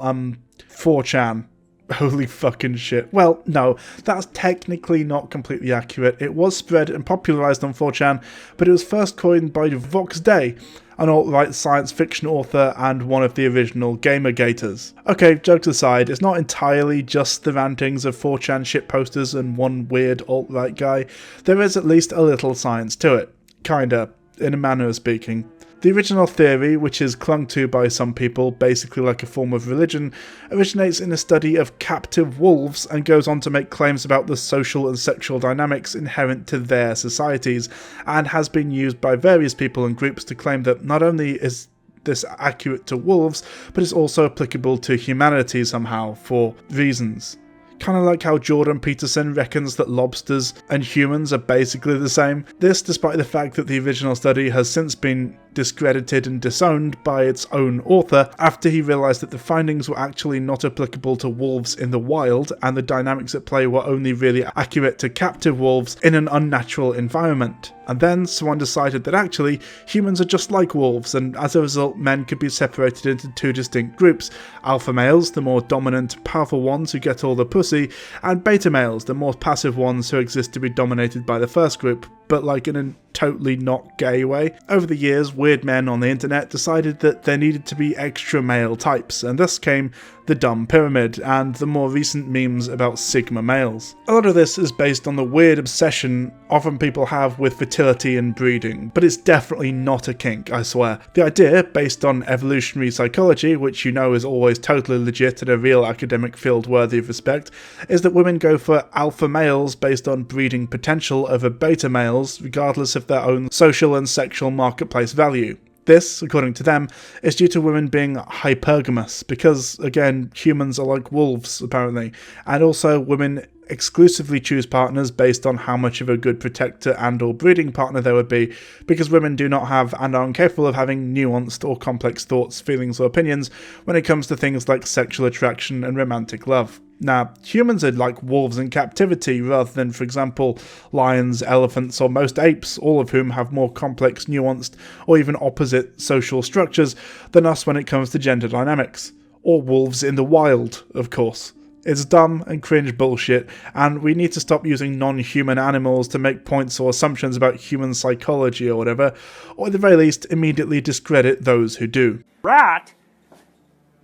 4chan. Holy fucking shit. Well, no, that's technically not completely accurate. It was spread and popularised on 4chan, but it was first coined by Vox Day, an alt-right science fiction author and one of the original Gamergators. Okay, jokes aside, it's not entirely just the rantings of 4chan shitposters and one weird alt-right guy. There is at least a little science to it. Kinda, in a manner of speaking. The original theory, which is clung to by some people, basically like a form of religion, originates in a study of captive wolves and goes on to make claims about the social and sexual dynamics inherent to their societies, and has been used by various people and groups to claim that not only is this accurate to wolves, but it's also applicable to humanity somehow, for reasons. Kind of like how Jordan Peterson reckons that lobsters and humans are basically the same. This despite the fact that the original study has since been discredited and disowned by its own author after he realised that the findings were actually not applicable to wolves in the wild and the dynamics at play were only really accurate to captive wolves in an unnatural environment. And then someone decided that actually humans are just like wolves, and as a result men could be separated into two distinct groups: alpha males, the more dominant, powerful ones who get all the pussy, and beta males, the more passive ones who exist to be dominated by the first group. but like in a totally not gay way. Over the years, weird men on the internet decided that there needed to be extra male types, and thus came the dumb pyramid and the more recent memes about sigma males. A lot of this is based on the weird obsession often people have with fertility and breeding, but it's definitely not a kink, I swear. The idea, based on evolutionary psychology, which you know is always totally legit and a real academic field worthy of respect, is that women go for alpha males based on breeding potential over beta males, regardless of their own social and sexual marketplace value. This, according to them, is due to women being hypergamous, because, again, humans are like wolves, apparently, and also women exclusively choose partners based on how much of a good protector and or breeding partner they would be, because women do not have and are incapable of having nuanced or complex thoughts, feelings or opinions when it comes to things like sexual attraction and romantic love. Now, humans are like wolves in captivity rather than, for example, lions, elephants, or most apes, all of whom have more complex, nuanced, or even opposite social structures than us when it comes to gender dynamics. Or wolves in the wild, of course. It's dumb and cringe bullshit, and we need to stop using non-human animals to make points or assumptions about human psychology or whatever, or at the very least, immediately discredit those who do. Rat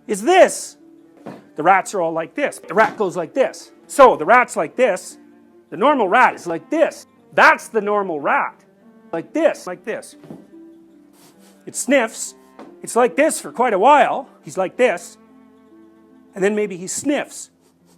is this. The rats are all like this. The rat goes like this. So the rat's like this. The normal rat is like this. That's the normal rat. Like this. Like this. It sniffs. It's like this for quite a while. He's like this. And then maybe he sniffs.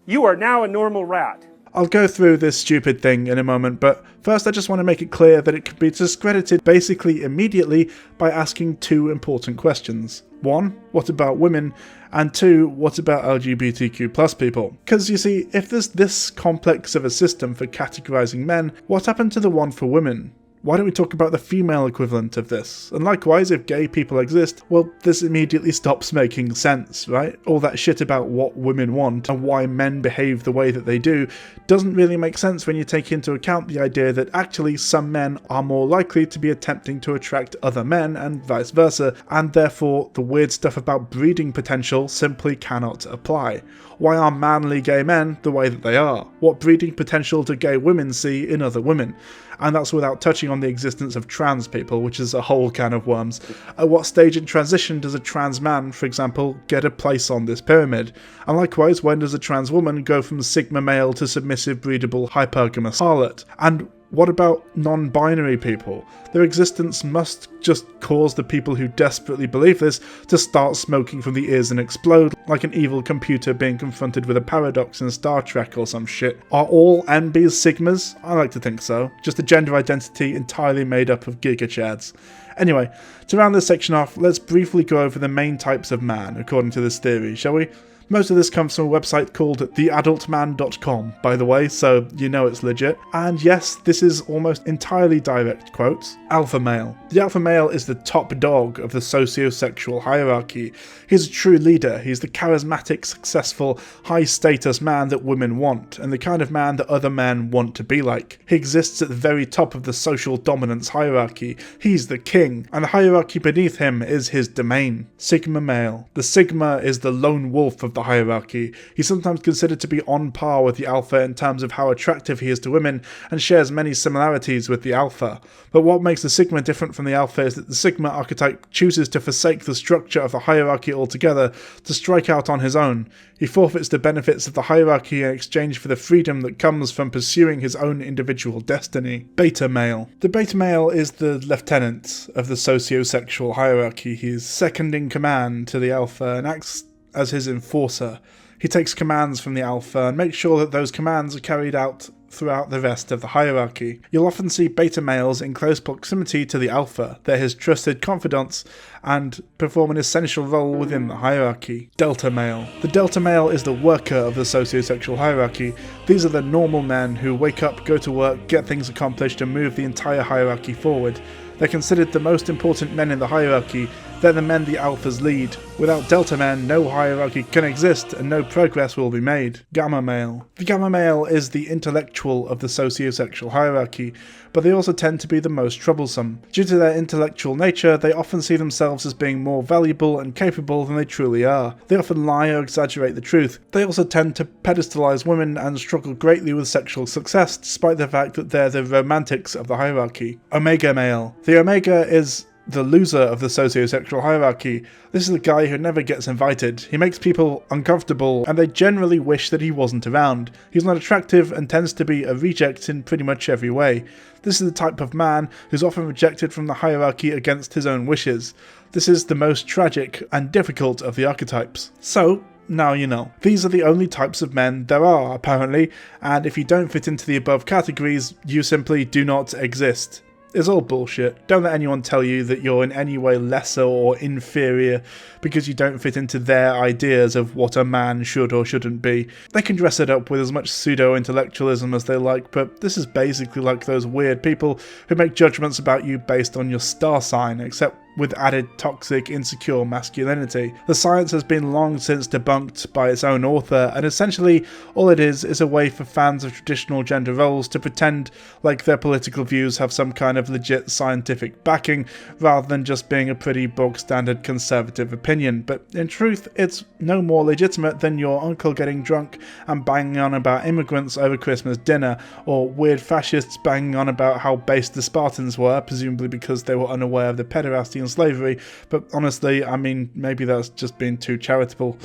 You are now a normal rat. I'll go through this stupid thing in a moment, but first I just want to make it clear that it can be discredited basically immediately by asking two important questions. 1, what about women? And 2, what about LGBTQ plus people? Because you see, if there's this complex of a system for categorizing men, what happened to the one for women? Why don't we talk about the female equivalent of this? And likewise, if gay people exist, well, this immediately stops making sense, right? All that shit about what women want and why men behave the way that they do doesn't really make sense when you take into account the idea that actually some men are more likely to be attempting to attract other men and vice versa, and therefore the weird stuff about breeding potential simply cannot apply. Why are manly gay men the way that they are? What breeding potential do gay women see in other women? And that's without touching on the existence of trans people, which is a whole can of worms. At what stage in transition does a trans man, for example, get a place on this pyramid? And likewise, when does a trans woman go from sigma male to submissive, breedable, hypergamous harlot? And what about non-binary people? Their existence must just cause the people who desperately believe this to start smoking from the ears and explode, like an evil computer being confronted with a paradox in Star Trek or some shit. Are all NBs sigmas? I like to think so. Just a gender identity entirely made up of giga-chads. Anyway, to round this section off, let's briefly go over the main types of man, according to this theory, shall we? Most of this comes from a website called theadultman.com, by the way, so you know it's legit. And yes, this is almost entirely direct quotes. Alpha male. The alpha male is the top dog of the socio-sexual hierarchy. He's a true leader. He's the charismatic, successful, high-status man that women want, and the kind of man that other men want to be like. He exists at the very top of the social dominance hierarchy. He's the king, and the hierarchy beneath him is his domain. Sigma male. The sigma is the lone wolf of the hierarchy. He's sometimes considered to be on par with the alpha in terms of how attractive he is to women, and shares many similarities with the alpha. But what makes the sigma different from the alpha is that the sigma archetype chooses to forsake the structure of the hierarchy altogether to strike out on his own. He forfeits the benefits of the hierarchy in exchange for the freedom that comes from pursuing his own individual destiny. Beta male. The beta male is the lieutenant of the socio-sexual hierarchy. He is second in command to the alpha and acts as his enforcer. He takes commands from the alpha and makes sure that those commands are carried out throughout the rest of the hierarchy. You'll often see beta males in close proximity to the alpha. They're his trusted confidants and perform an essential role within the hierarchy. Delta male. The delta male is the worker of the socio-sexual hierarchy. These are the normal men who wake up, go to work, get things accomplished and move the entire hierarchy forward. They're considered the most important men in the hierarchy They're the men the alphas lead. Without delta men, no hierarchy can exist and no progress will be made. Gamma male. The gamma male is the intellectual of the socio-sexual hierarchy, but they also tend to be the most troublesome. Due to their intellectual nature, they often see themselves as being more valuable and capable than they truly are. They often lie or exaggerate the truth. They also tend to pedestalize women and struggle greatly with sexual success, despite the fact that they're the romantics of the hierarchy. Omega male. The omega is the loser of the socio-sexual hierarchy. This is the guy who never gets invited. He makes people uncomfortable and they generally wish that he wasn't around. He's not attractive and tends to be a reject in pretty much every way. This is the type of man who's often rejected from the hierarchy against his own wishes. This is the most tragic and difficult of the archetypes. So, now you know. These are the only types of men there are, apparently, and if you don't fit into the above categories, you simply do not exist. It's all bullshit. Don't let anyone tell you that you're in any way lesser or inferior because you don't fit into their ideas of what a man should or shouldn't be. They can dress it up with as much pseudo-intellectualism as they like, but this is basically like those weird people who make judgments about you based on your star sign, except with added toxic, insecure masculinity. The science has been long since debunked by its own author, and essentially all it is a way for fans of traditional gender roles to pretend like their political views have some kind of legit scientific backing, rather than just being a pretty bog-standard conservative opinion. But in truth, it's no more legitimate than your uncle getting drunk and banging on about immigrants over Christmas dinner, or weird fascists banging on about how base the Spartans were, presumably because they were unaware of the pederasty and slavery, but honestly, I mean, maybe that's just being too charitable.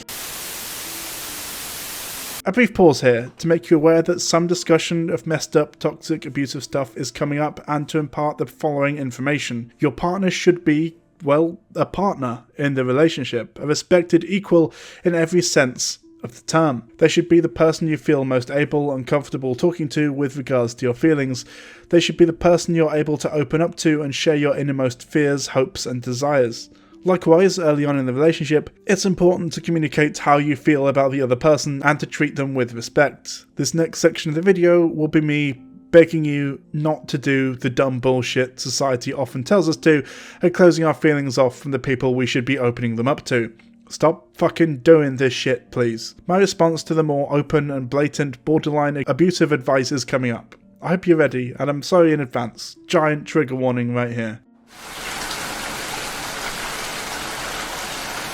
A brief pause here to make you aware that some discussion of messed up, toxic, abusive stuff is coming up, and to impart the following information. Your partner should be, well, a partner in the relationship, a respected equal in every sense of the term. They should be the person you feel most able and comfortable talking to with regards to your feelings. They should be the person you're able to open up to and share your innermost fears, hopes, and desires. Likewise, early on in the relationship, it's important to communicate how you feel about the other person and to treat them with respect. This next section of the video will be me begging you not to do the dumb bullshit society often tells us to, and closing our feelings off from the people we should be opening them up to. Stop fucking doing this shit, please. My response to the more open and blatant, borderline abusive advice is coming up. I hope you're ready, and I'm sorry in advance. Giant trigger warning right here.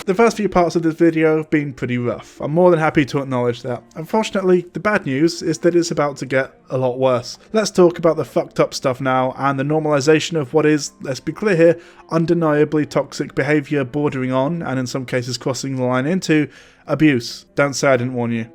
The first few parts of this video have been pretty rough. I'm more than happy to acknowledge that. Unfortunately, the bad news is that it's about to get a lot worse. Let's talk about the fucked up stuff now and the normalization of what is, let's be clear here, undeniably toxic behaviour bordering on, and in some cases crossing the line into, abuse. Don't say I didn't warn you.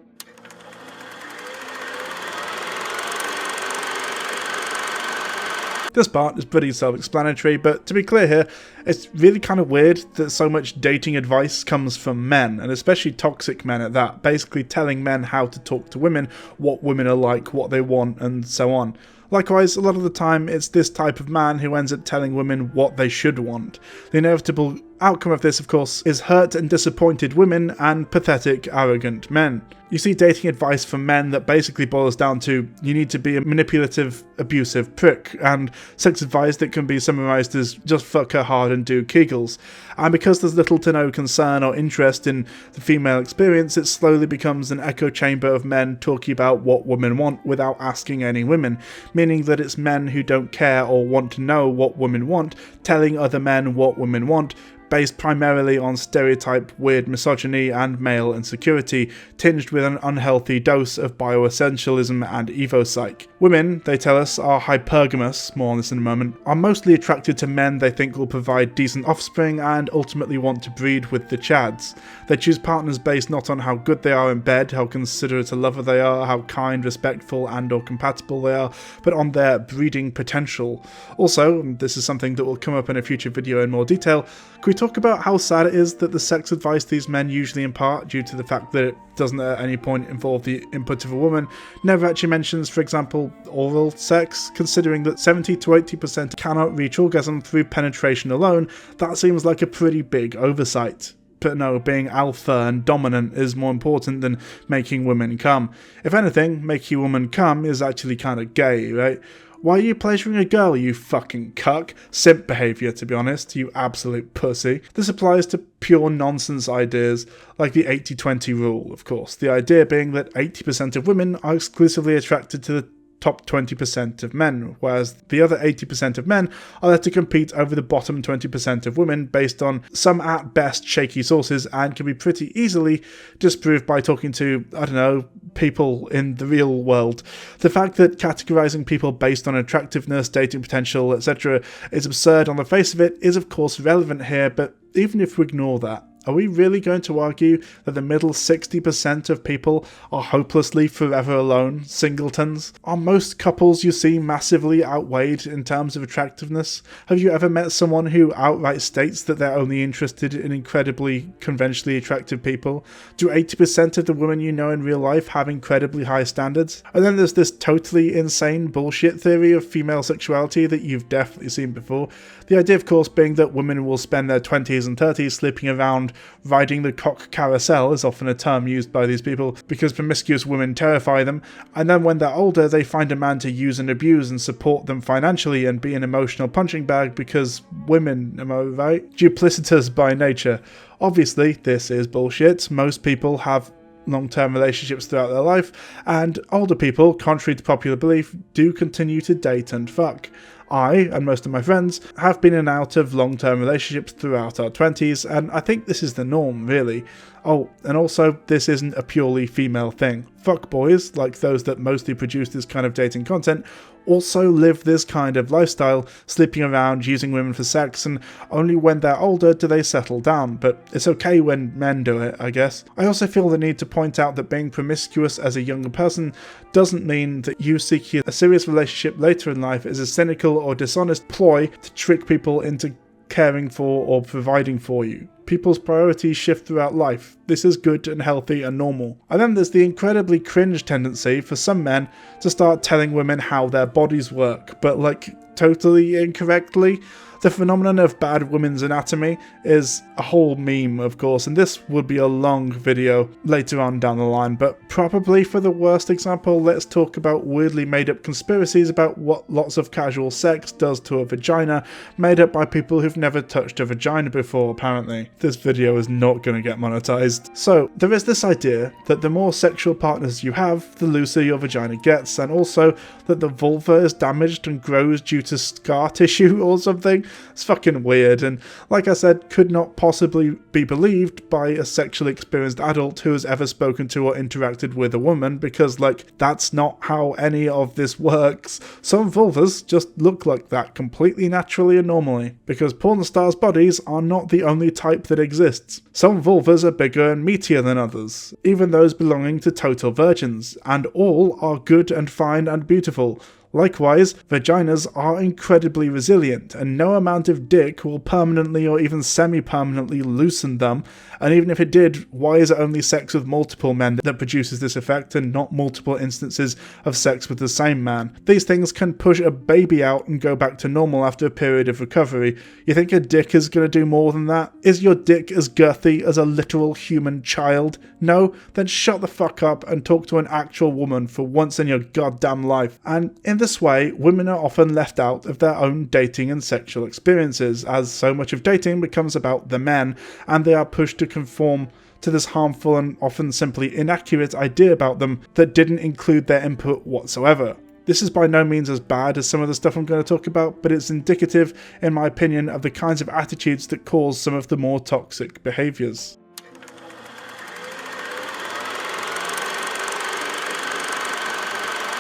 This part is pretty self-explanatory, but to be clear here, it's really kind of weird that so much dating advice comes from men, and especially toxic men at that, basically telling men how to talk to women, what women are like, what they want, and so on. Likewise, a lot of the time, it's this type of man who ends up telling women what they should want. The inevitable outcome of this, of course, is hurt and disappointed women and pathetic, arrogant men. You see dating advice from men that basically boils down to, you need to be a manipulative, abusive prick, and sex advice that can be summarised as, just fuck her hard and do Kegels. And because there's little to no concern or interest in the female experience, it slowly becomes an echo chamber of men talking about what women want without asking any women, meaning that it's men who don't care or want to know what women want, telling other men what women want, based primarily on stereotype, weird misogyny and male insecurity, tinged with an unhealthy dose of bioessentialism and evo-psych. Women, they tell us, are hypergamous, more on this in a moment, are mostly attracted to men they think will provide decent offspring and ultimately want to breed with the chads. They choose partners based not on how good they are in bed, how considerate a lover they are, how kind, respectful and or compatible they are, but on their breeding potential. Also, and this is something that will come up in a future video in more detail, can we talk about how sad it is that the sex advice these men usually impart, due to the fact that it doesn't at any point involve the input of a woman, never actually mentions, for example, oral sex? Considering that 70 to 80% cannot reach orgasm through penetration alone, that seems like a pretty big oversight. But no, being alpha and dominant is more important than making women come. If anything, making a woman come is actually kind of gay, right? Why are you pleasuring a girl, you fucking cuck? Simp behaviour, to be honest, you absolute pussy. This applies to pure nonsense ideas, like the 80-20 rule, of course. The idea being that 80% of women are exclusively attracted to the top 20% of men, whereas the other 80% of men are there to compete over the bottom 20% of women based on some at best shaky sources, and can be pretty easily disproved by talking to, I don't know, people in the real world. The fact that categorizing people based on attractiveness, dating potential, etc. is absurd on the face of it is of course relevant here, but even if we ignore that, are we really going to argue that the middle 60% of people are hopelessly forever alone, singletons? Are most couples you see massively outweighed in terms of attractiveness? Have you ever met someone who outright states that they're only interested in incredibly conventionally attractive people? Do 80% of the women you know in real life have incredibly high standards? And then there's this totally insane bullshit theory of female sexuality that you've definitely seen before. The idea, of course, being that women will spend their 20s and 30s sleeping around. Riding the cock carousel is often a term used by these people because promiscuous women terrify them, and then when they're older they find a man to use and abuse and support them financially and be an emotional punching bag because women, am I right? Duplicitous by nature. Obviously, this is bullshit. Most people have long-term relationships throughout their life, and older people, contrary to popular belief, do continue to date and fuck. I, and most of my friends, have been in and out of long-term relationships throughout our 20s, and I think this is the norm, really. Oh, and also, this isn't a purely female thing. Fuckboys, like those that mostly produce this kind of dating content, also live this kind of lifestyle, sleeping around, using women for sex, and only when they're older do they settle down, but it's okay when men do it, I guess. I also feel the need to point out that being promiscuous as a younger person doesn't mean that you seeking a serious relationship later in life is a cynical or dishonest ploy to trick people into caring for or providing for you. People's priorities shift throughout life. This is good and healthy and normal. And then there's the incredibly cringe tendency for some men to start telling women how their bodies work, but like totally incorrectly. The phenomenon of bad women's anatomy is a whole meme, of course, and this would be a long video later on down the line, but probably for the worst example, let's talk about weirdly made up conspiracies about what lots of casual sex does to a vagina, made up by people who've never touched a vagina before, apparently. This video is not going to get monetized. So, there is this idea that the more sexual partners you have, the looser your vagina gets, and also that the vulva is damaged and grows due to scar tissue or something. It's fucking weird, and like I said, could not possibly be believed by a sexually experienced adult who has ever spoken to or interacted with a woman, because like, that's not how any of this works. Some vulvas just look like that completely naturally and normally, because porn stars' bodies are not the only type that exists. Some vulvas are bigger and meatier than others, even those belonging to total virgins, and all are good and fine and beautiful. Likewise, vaginas are incredibly resilient, and no amount of dick will permanently or even semi-permanently loosen them, and even if it did, why is it only sex with multiple men that produces this effect and not multiple instances of sex with the same man? These things can push a baby out and go back to normal after a period of recovery. You think a dick is going to do more than that? Is your dick as girthy as a literal human child? No? Then shut the fuck up and talk to an actual woman for once in your goddamn life. And in this way, women are often left out of their own dating and sexual experiences, as so much of dating becomes about the men, and they are pushed to conform to this harmful and often simply inaccurate idea about them that didn't include their input whatsoever. This is by no means as bad as some of the stuff I'm going to talk about, but it's indicative, in my opinion, of the kinds of attitudes that cause some of the more toxic behaviours.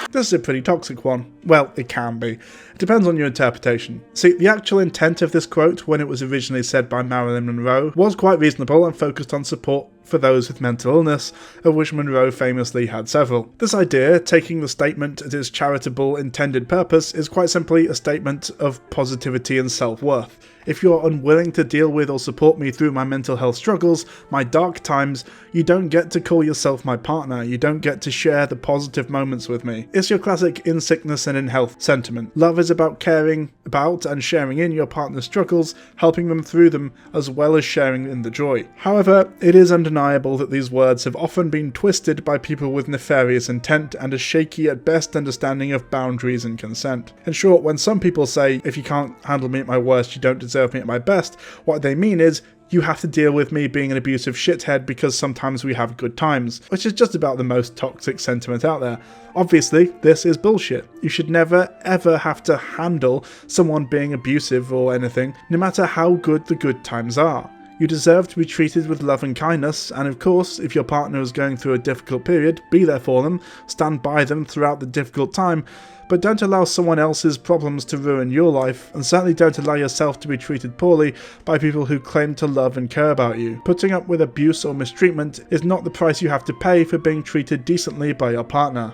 This is a pretty toxic one. Well, it can be. It depends on your interpretation. See, the actual intent of this quote, when it was originally said by Marilyn Monroe, was quite reasonable and focused on support for those with mental illness, of which Monroe famously had several. This idea, taking the statement at its charitable intended purpose, is quite simply a statement of positivity and self-worth. If you're unwilling to deal with or support me through my mental health struggles, my dark times, you don't get to call yourself my partner, you don't get to share the positive moments with me. It's your classic in sickness and in health sentiment. Love is about caring about and sharing in your partner's struggles, helping them through them, as well as sharing in the joy. However, it is undeniable undeniable that these words have often been twisted by people with nefarious intent and a shaky at best understanding of boundaries and consent. In short, when some people say, if you can't handle me at my worst, you don't deserve me at my best, what they mean is, you have to deal with me being an abusive shithead because sometimes we have good times, which is just about the most toxic sentiment out there. Obviously, this is bullshit. You should never ever have to handle someone being abusive or anything, no matter how good the good times are. You deserve to be treated with love and kindness, and of course, if your partner is going through a difficult period, be there for them, stand by them throughout the difficult time, but don't allow someone else's problems to ruin your life, and certainly don't allow yourself to be treated poorly by people who claim to love and care about you. Putting up with abuse or mistreatment is not the price you have to pay for being treated decently by your partner.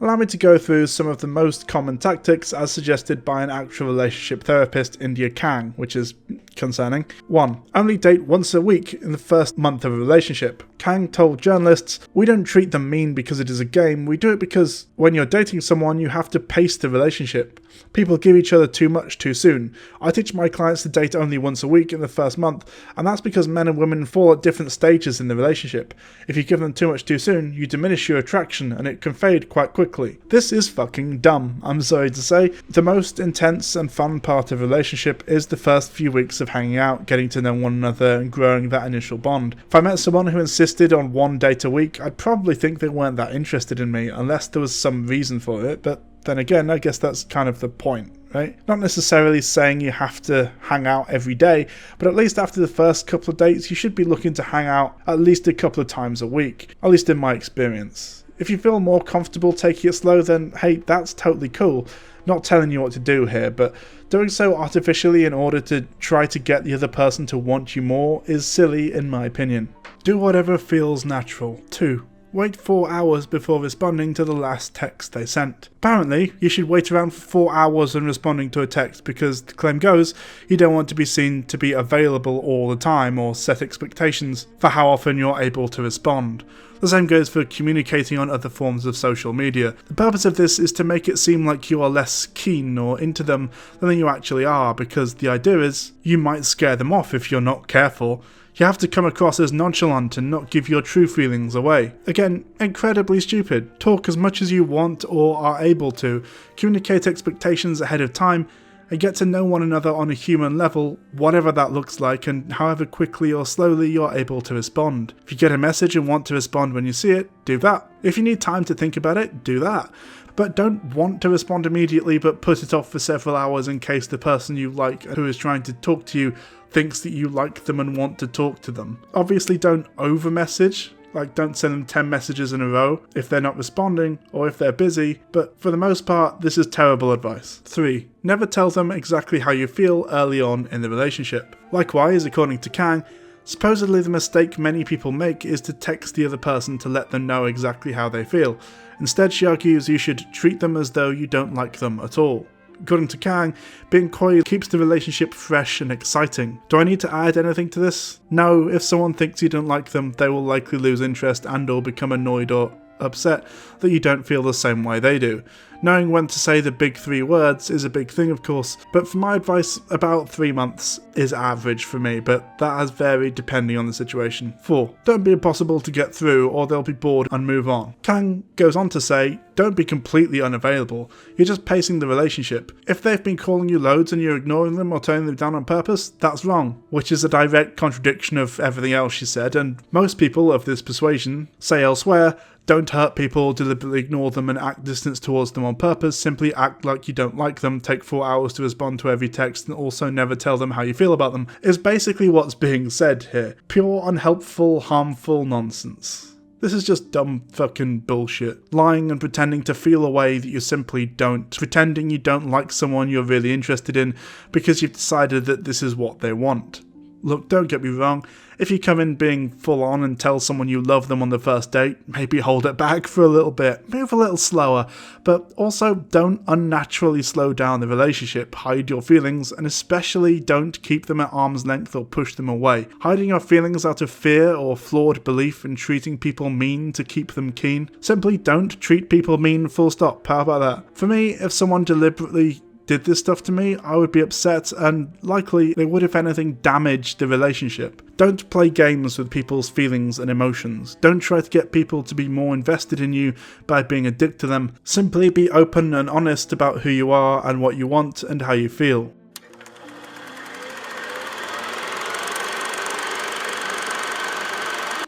Allow me to go through some of the most common tactics as suggested by an actual relationship therapist, India Kang, which is concerning. 1. Only date once a week in the first month of a relationship. Kang told journalists, "We don't treat them mean because it is a game, we do it because when you're dating someone you have to pace the relationship. People give each other too much too soon. I teach my clients to date only once a week in the first month, and that's because men and women fall at different stages in the relationship. If you give them too much too soon, you diminish your attraction and it can fade quite quickly." This is fucking dumb, I'm sorry to say. The most intense and fun part of a relationship is the first few weeks of hanging out, getting to know one another and growing that initial bond. If I met someone who insisted on one date a week, I'd probably think they weren't that interested in me unless there was some reason for it, but then again, I guess that's kind of the point, right? Not necessarily saying you have to hang out every day, but at least after the first couple of dates, you should be looking to hang out at least a couple of times a week, at least in my experience. If you feel more comfortable taking it slow, then hey, that's totally cool. Not telling you what to do here, but doing so artificially in order to try to get the other person to want you more is silly in my opinion. Do whatever feels natural. 2. Wait 4 hours before responding to the last text they sent. Apparently, you should wait around for 4 hours when responding to a text because, the claim goes, you don't want to be seen to be available all the time or set expectations for how often you're able to respond. The same goes for communicating on other forms of social media. The purpose of this is to make it seem like you are less keen or into them than you actually are, because the idea is you might scare them off if you're not careful. You have to come across as nonchalant and not give your true feelings away. Again, incredibly stupid. Talk as much as you want or are able to, communicate expectations ahead of time, and get to know one another on a human level, whatever that looks like and however quickly or slowly you're able to respond. If you get a message and want to respond when you see it, do that. If you need time to think about it, do that. But don't want to respond immediately but put it off for several hours in case the person you like who is trying to talk to you thinks that you like them and want to talk to them. Obviously don't over-message. Like, don't send them 10 messages in a row if they're not responding or if they're busy, but for the most part, this is terrible advice. 3. Never tell them exactly how you feel early on in the relationship. Likewise, according to Kang, supposedly the mistake many people make is to text the other person to let them know exactly how they feel. Instead, she argues you should treat them as though you don't like them at all. According to Kang, being coy keeps the relationship fresh and exciting. Do I need to add anything to this? No, if someone thinks you don't like them, they will likely lose interest and or become annoyed or upset that you don't feel the same way they do. Knowing when to say the big 3 words is a big thing, of course, but for my advice, about 3 months is average for me, but that has varied depending on the situation. 4. Don't be impossible to get through or they'll be bored and move on. Kang goes on to say, don't be completely unavailable, you're just pacing the relationship. If they've been calling you loads and you're ignoring them or turning them down on purpose, that's wrong, which is a direct contradiction of everything else she said, and most people of this persuasion say elsewhere, don't hurt people, deliberately ignore them and act distance towards them on purpose, simply act like you don't like them, take 4 hours to respond to every text and also never tell them how you feel about them, is basically what's being said here. Pure, unhelpful, harmful nonsense. This is just dumb fucking bullshit. Lying and pretending to feel a way that you simply don't. Pretending you don't like someone you're really interested in because you've decided that this is what they want. Look, don't get me wrong, if you come in being full on and tell someone you love them on the first date, maybe hold it back for a little bit, move a little slower, but also don't unnaturally slow down the relationship, hide your feelings, and especially don't keep them at arm's length or push them away. Hiding your feelings out of fear or flawed belief in treating people mean to keep them keen. Simply don't treat people mean, full stop. How about that? For me, if someone deliberately did this stuff to me, I would be upset and likely they would, if anything, damage the relationship. Don't play games with people's feelings and emotions. Don't try to get people to be more invested in you by being a dick to them. Simply be open and honest about who you are and what you want and how you feel.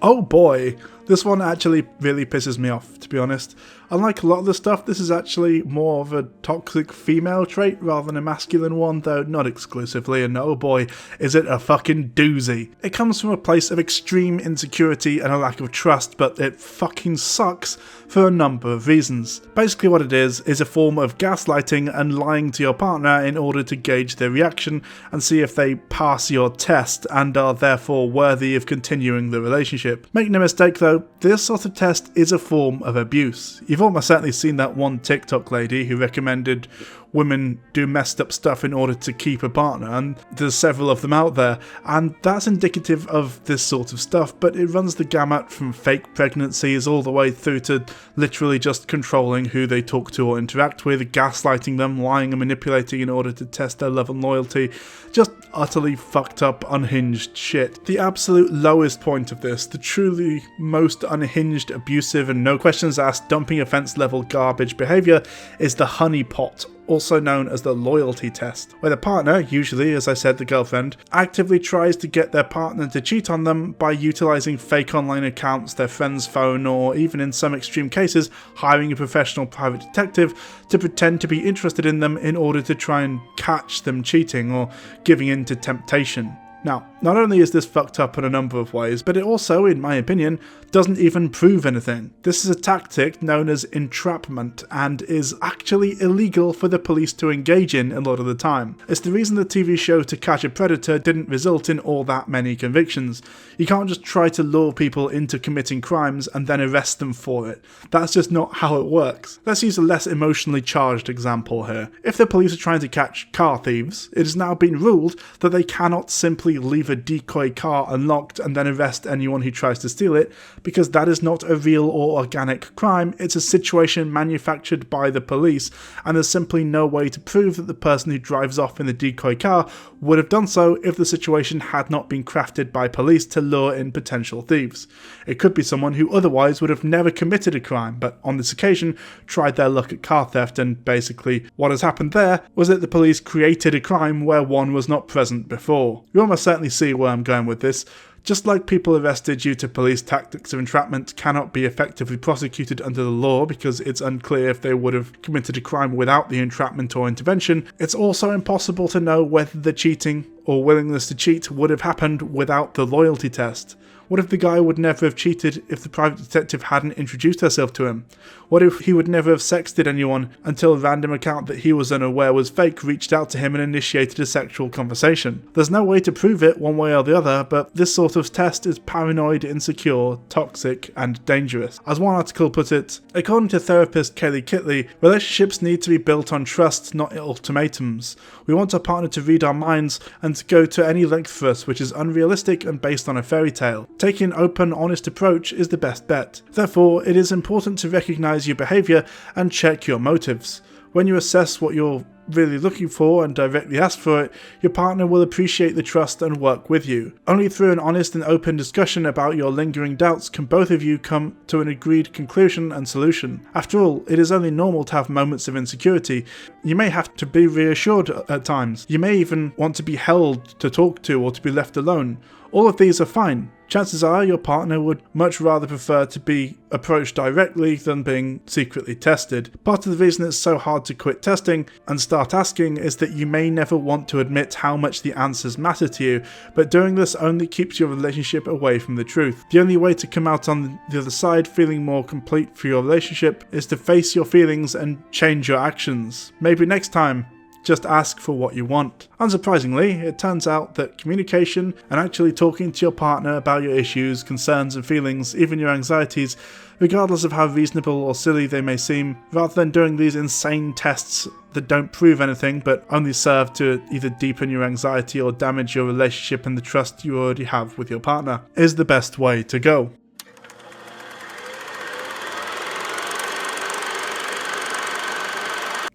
Oh boy, this one actually really pisses me off, to be honest. Unlike a lot of the stuff, this is actually more of a toxic female trait rather than a masculine one, though not exclusively, and oh boy, is it a fucking doozy. It comes from a place of extreme insecurity and a lack of trust, but it fucking sucks for a number of reasons. Basically what it is a form of gaslighting and lying to your partner in order to gauge their reaction and see if they pass your test and are therefore worthy of continuing the relationship. Make no mistake though, this sort of test is a form of abuse. You've almost certainly seen that one TikTok lady who recommended women do messed up stuff in order to keep a partner, and there's several of them out there, and that's indicative of this sort of stuff, but it runs the gamut from fake pregnancies all the way through to literally just controlling who they talk to or interact with, gaslighting them, lying and manipulating in order to test their love and loyalty. Just utterly fucked up, unhinged shit. The absolute lowest point of this, the truly most unhinged, abusive and no questions asked dumping offence level garbage behaviour, is the honeypot, also known as the loyalty test, where the partner, usually as I said the girlfriend, actively tries to get their partner to cheat on them by utilising fake online accounts, their friend's phone, or even in some extreme cases hiring a professional private detective to pretend to be interested in them in order to try and catch them cheating or giving in to temptation. Now, not only is this fucked up in a number of ways, but it also, in my opinion, doesn't even prove anything. This is a tactic known as entrapment and is actually illegal for the police to engage in a lot of the time. It's the reason the TV show To Catch a Predator didn't result in all that many convictions. You can't just try to lure people into committing crimes and then arrest them for it. That's just not how it works. Let's use a less emotionally charged example here. If the police are trying to catch car thieves, it has now been ruled that they cannot simply leave a decoy car unlocked and then arrest anyone who tries to steal it, because that is not a real or organic crime. It's a situation manufactured by the police, and there's simply no way to prove that the person who drives off in the decoy car would have done so if the situation had not been crafted by police to lure in potential thieves. It could be someone who otherwise would have never committed a crime, but on this occasion tried their luck at car theft, and basically what has happened there was that the police created a crime where one was not present before. You almost certainly see where I'm going with this. Just like people arrested due to police tactics of entrapment cannot be effectively prosecuted under the law because it's unclear if they would have committed a crime without the entrapment or intervention, it's also impossible to know whether the cheating or willingness to cheat would have happened without the loyalty test. What if the guy would never have cheated if the private detective hadn't introduced herself to him? What if he would never have sexted anyone until a random account that he was unaware was fake reached out to him and initiated a sexual conversation? There's no way to prove it one way or the other, but this sort of test is paranoid, insecure, toxic, and dangerous. As one article put it, according to therapist Kelly Kitley, relationships need to be built on trust, not ultimatums. We want our partner to read our minds and to go to any length for us, which is unrealistic and based on a fairy tale. Taking an open, honest approach is the best bet. Therefore, it is important to recognise your behaviour and check your motives. When you assess what you're really looking for and directly ask for it, your partner will appreciate the trust and work with you. Only through an honest and open discussion about your lingering doubts can both of you come to an agreed conclusion and solution. After all, it is only normal to have moments of insecurity. You may have to be reassured at times. You may even want to be held, to talk to, or to be left alone. All of these are fine. Chances are your partner would much rather prefer to be approached directly than being secretly tested. Part of the reason it's so hard to quit testing and start asking is that you may never want to admit how much the answers matter to you, but doing this only keeps your relationship away from the truth. The only way to come out on the other side feeling more complete for your relationship is to face your feelings and change your actions. Maybe next time, just ask for what you want. Unsurprisingly, it turns out that communication and actually talking to your partner about your issues, concerns and feelings, even your anxieties, regardless of how reasonable or silly they may seem, rather than doing these insane tests that don't prove anything but only serve to either deepen your anxiety or damage your relationship and the trust you already have with your partner, is the best way to go.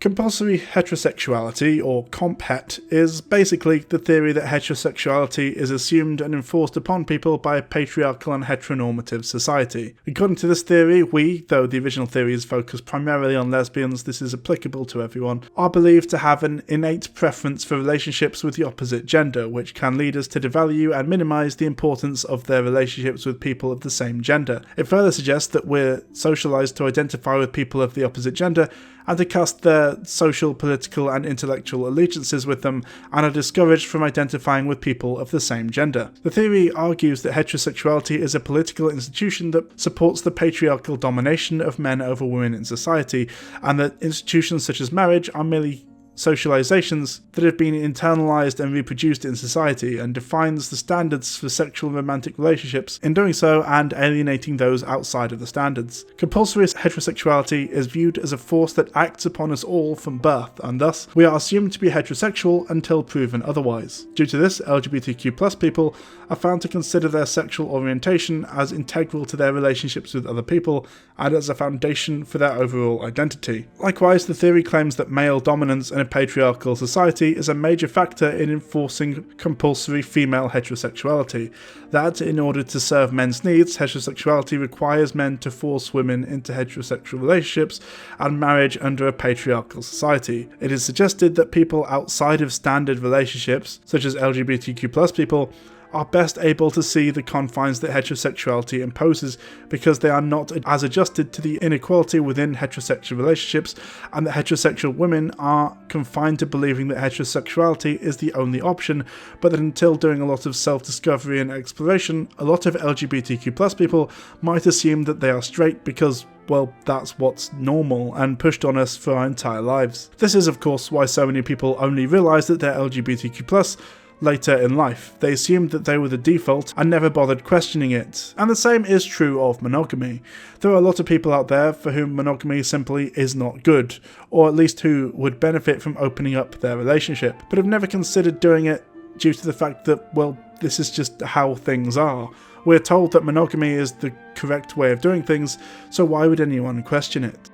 Compulsory heterosexuality, or comp-het, is basically the theory that heterosexuality is assumed and enforced upon people by a patriarchal and heteronormative society. According to this theory, we, though the original theory is focused primarily on lesbians, this is applicable to everyone, are believed to have an innate preference for relationships with the opposite gender, which can lead us to devalue and minimise the importance of their relationships with people of the same gender. It further suggests that we're socialised to identify with people of the opposite gender and to cast their social, political and intellectual allegiances with them, and are discouraged from identifying with people of the same gender. The theory argues that heterosexuality is a political institution that supports the patriarchal domination of men over women in society, and that institutions such as marriage are merely socializations that have been internalized and reproduced in society, and defines the standards for sexual and romantic relationships in doing so and alienating those outside of the standards. Compulsory heterosexuality is viewed as a force that acts upon us all from birth, and thus we are assumed to be heterosexual until proven otherwise. Due to this, LGBTQ+ people are found to consider their sexual orientation as integral to their relationships with other people and as a foundation for their overall identity. Likewise, the theory claims that male dominance in a patriarchal society is a major factor in enforcing compulsory female heterosexuality, that in order to serve men's needs, heterosexuality requires men to force women into heterosexual relationships and marriage under a patriarchal society. It is suggested that people outside of standard relationships, such as LGBTQ+ people, are best able to see the confines that heterosexuality imposes because they are not as adjusted to the inequality within heterosexual relationships, and that heterosexual women are confined to believing that heterosexuality is the only option, but that until doing a lot of self-discovery and exploration, a lot of LGBTQ+ people might assume that they are straight because, well, that's what's normal and pushed on us for our entire lives. This is of course why so many people only realise that they're LGBTQ+ later in life. They assumed that they were the default and never bothered questioning it. And the same is true of monogamy. There are a lot of people out there for whom monogamy simply is not good, or at least who would benefit from opening up their relationship, but have never considered doing it due to the fact that, well, this is just how things are. We're told that monogamy is the correct way of doing things, so why would anyone question it?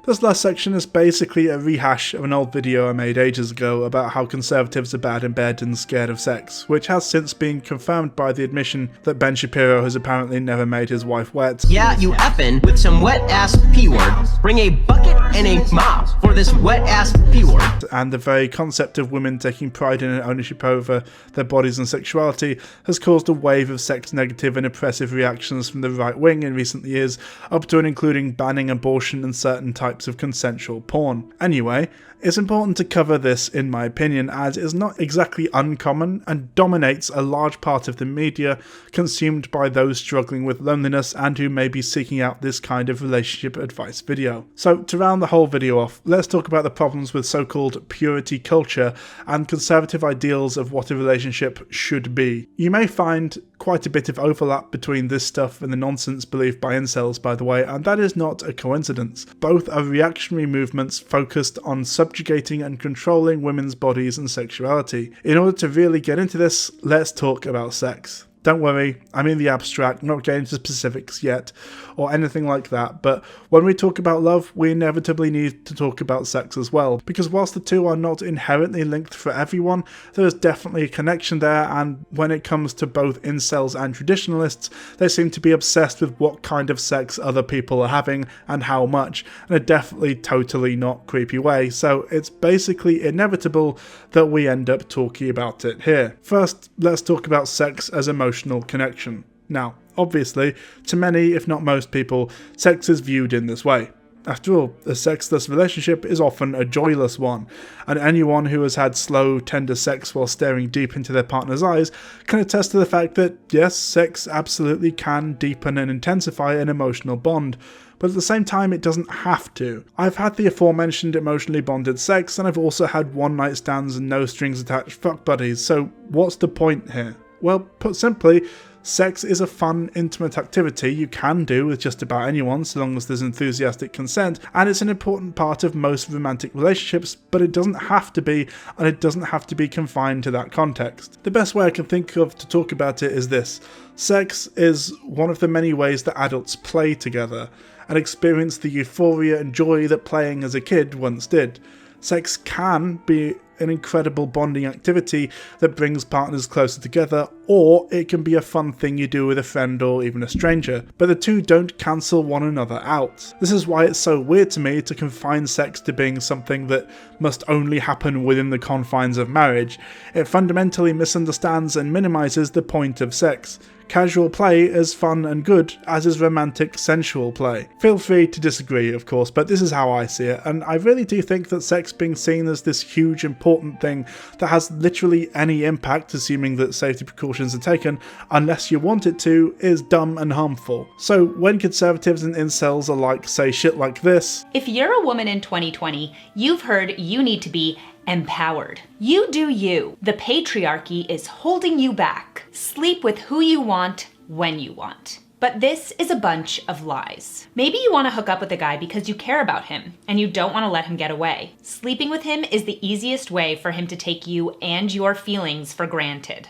This last section is basically a rehash of an old video I made ages ago about how conservatives are bad in bed and scared of sex, which has since been confirmed by the admission that Ben Shapiro has apparently never made his wife wet. Yeah, you effin' with some wet-ass P-word. Bring a bucket and a mop for this wet-ass P-word. And the very concept of women taking pride in and ownership over their bodies and sexuality has caused a wave of sex-negative and oppressive reactions from the right wing in recent years, up to and including banning abortion and certain types of consensual porn. Anyway, it's important to cover this in my opinion, as it is not exactly uncommon and dominates a large part of the media consumed by those struggling with loneliness and who may be seeking out this kind of relationship advice video. So to round the whole video off, let's talk about the problems with so-called purity culture and conservative ideals of what a relationship should be. You may find quite a bit of overlap between this stuff and the nonsense believed by incels, by the way, and that is not a coincidence. Both are reactionary movements focused on subjugating and controlling women's bodies and sexuality. In order to really get into this, let's talk about sex. Don't worry, I'm in the abstract, not getting into specifics yet, or anything like that, but when we talk about love, we inevitably need to talk about sex as well, because whilst the two are not inherently linked for everyone, there is definitely a connection there, and when it comes to both incels and traditionalists, they seem to be obsessed with what kind of sex other people are having, and how much, in a definitely totally not creepy way, so it's basically inevitable that we end up talking about it here. First, let's talk about sex as emotional connection. Now, obviously, to many, if not most people, sex is viewed in this way. After all, a sexless relationship is often a joyless one, and anyone who has had slow, tender sex while staring deep into their partner's eyes can attest to the fact that, yes, sex absolutely can deepen and intensify an emotional bond, but at the same time it doesn't have to. I've had the aforementioned emotionally bonded sex, and I've also had one-night stands and no-strings-attached fuck buddies, so what's the point here? Well, put simply, sex is a fun, intimate activity you can do with just about anyone so long as there's enthusiastic consent, and it's an important part of most romantic relationships, but it doesn't have to be, and it doesn't have to be confined to that context. The best way I can think of to talk about it is this. Sex is one of the many ways that adults play together, and experience the euphoria and joy that playing as a kid once did. Sex can be an incredible bonding activity that brings partners closer together, or it can be a fun thing you do with a friend or even a stranger, but the two don't cancel one another out. This is why it's so weird to me to confine sex to being something that must only happen within the confines of marriage. It fundamentally misunderstands and minimizes the point of sex. Casual play is fun and good, as is romantic, sensual play. Feel free to disagree, of course, but this is how I see it, and I really do think that sex being seen as this huge, important thing that has literally any impact, assuming that safety precautions are taken, unless you want it to, is dumb and harmful. So when conservatives and incels alike say shit like this: if you're a woman in 2020, you've heard you need to be empowered. You do you. The patriarchy is holding you back. Sleep with who you want, when you want. But this is a bunch of lies. Maybe you want to hook up with a guy because you care about him and you don't want to let him get away. Sleeping with him is the easiest way for him to take you and your feelings for granted.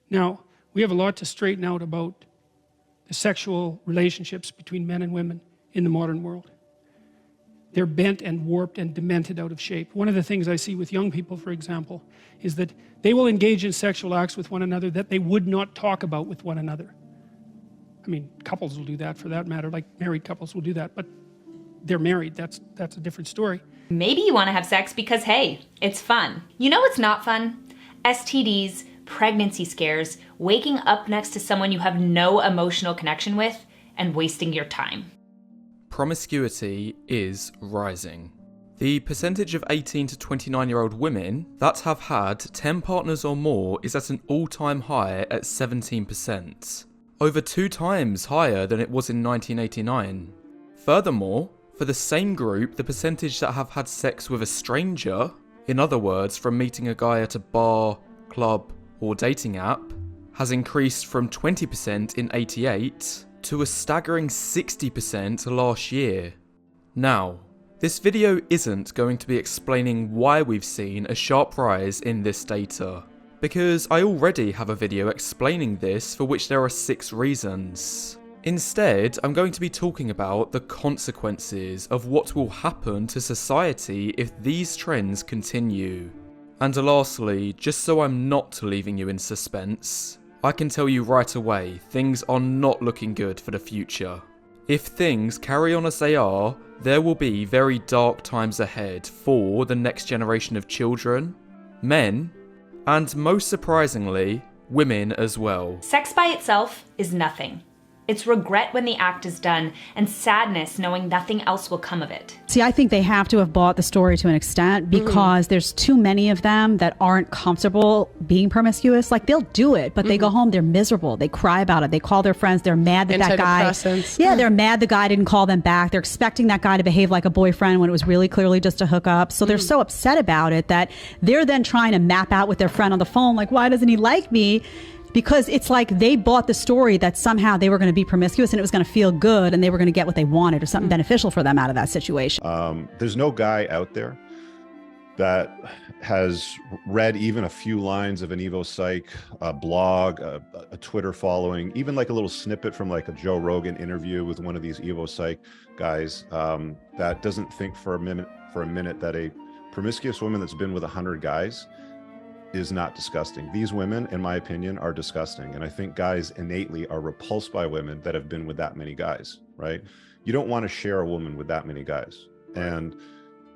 Now, we have a lot to straighten out about the sexual relationships between men and women in the modern world. They're bent and warped and demented out of shape. One of the things I see with young people, for example, is that they will engage in sexual acts with one another that they would not talk about with one another. I mean, couples will do that for that matter, like married couples will do that, but they're married, that's a different story. Maybe you want to have sex because, hey, it's fun. You know what's not fun? STDs, pregnancy scares, waking up next to someone you have no emotional connection with, and wasting your time. Promiscuity is rising. The percentage of 18 to 29-year-old women that have had 10 partners or more is at an all-time high at 17%, over 2 times higher than it was in 1989. Furthermore, for the same group, the percentage that have had sex with a stranger, in other words, from meeting a guy at a bar, club, or dating app, has increased from 20% in '88 to a staggering 60% last year. Now, this video isn't going to be explaining why we've seen a sharp rise in this data, because I already have a video explaining this, for which there are 6 reasons. Instead, I'm going to be talking about the consequences of what will happen to society if these trends continue. And lastly, just so I'm not leaving you in suspense, I can tell you right away, things are not looking good for the future. If things carry on as they are, there will be very dark times ahead for the next generation of children, men, and most surprisingly, women as well. Sex by itself is nothing. It's regret when the act is done and sadness knowing nothing else will come of it. See, I think they have to have bought the story to an extent because there's too many of them that aren't comfortable being promiscuous. Like, they'll do it, but they go home, they're miserable. They cry about it. They call their friends. They're mad that that guy... Yeah, they're mad the guy didn't call them back. They're expecting that guy to behave like a boyfriend when it was really clearly just a hookup. So they're so upset about it that they're then trying to map out with their friend on the phone, like, why doesn't he like me? Because it's like they bought the story that somehow they were going to be promiscuous and it was going to feel good and they were going to get what they wanted or something beneficial for them out of that situation. There's no guy out there that has read even a few lines of an Evo Psych, a blog, a Twitter following, even like a little snippet from like a Joe Rogan interview with one of these Evo Psych guys that doesn't think for a minute that a promiscuous woman that's been with 100 guys is not disgusting. These women, in my opinion, are disgusting. And I think guys innately are repulsed by women that have been with that many guys, right? You don't want to share a woman with that many guys. And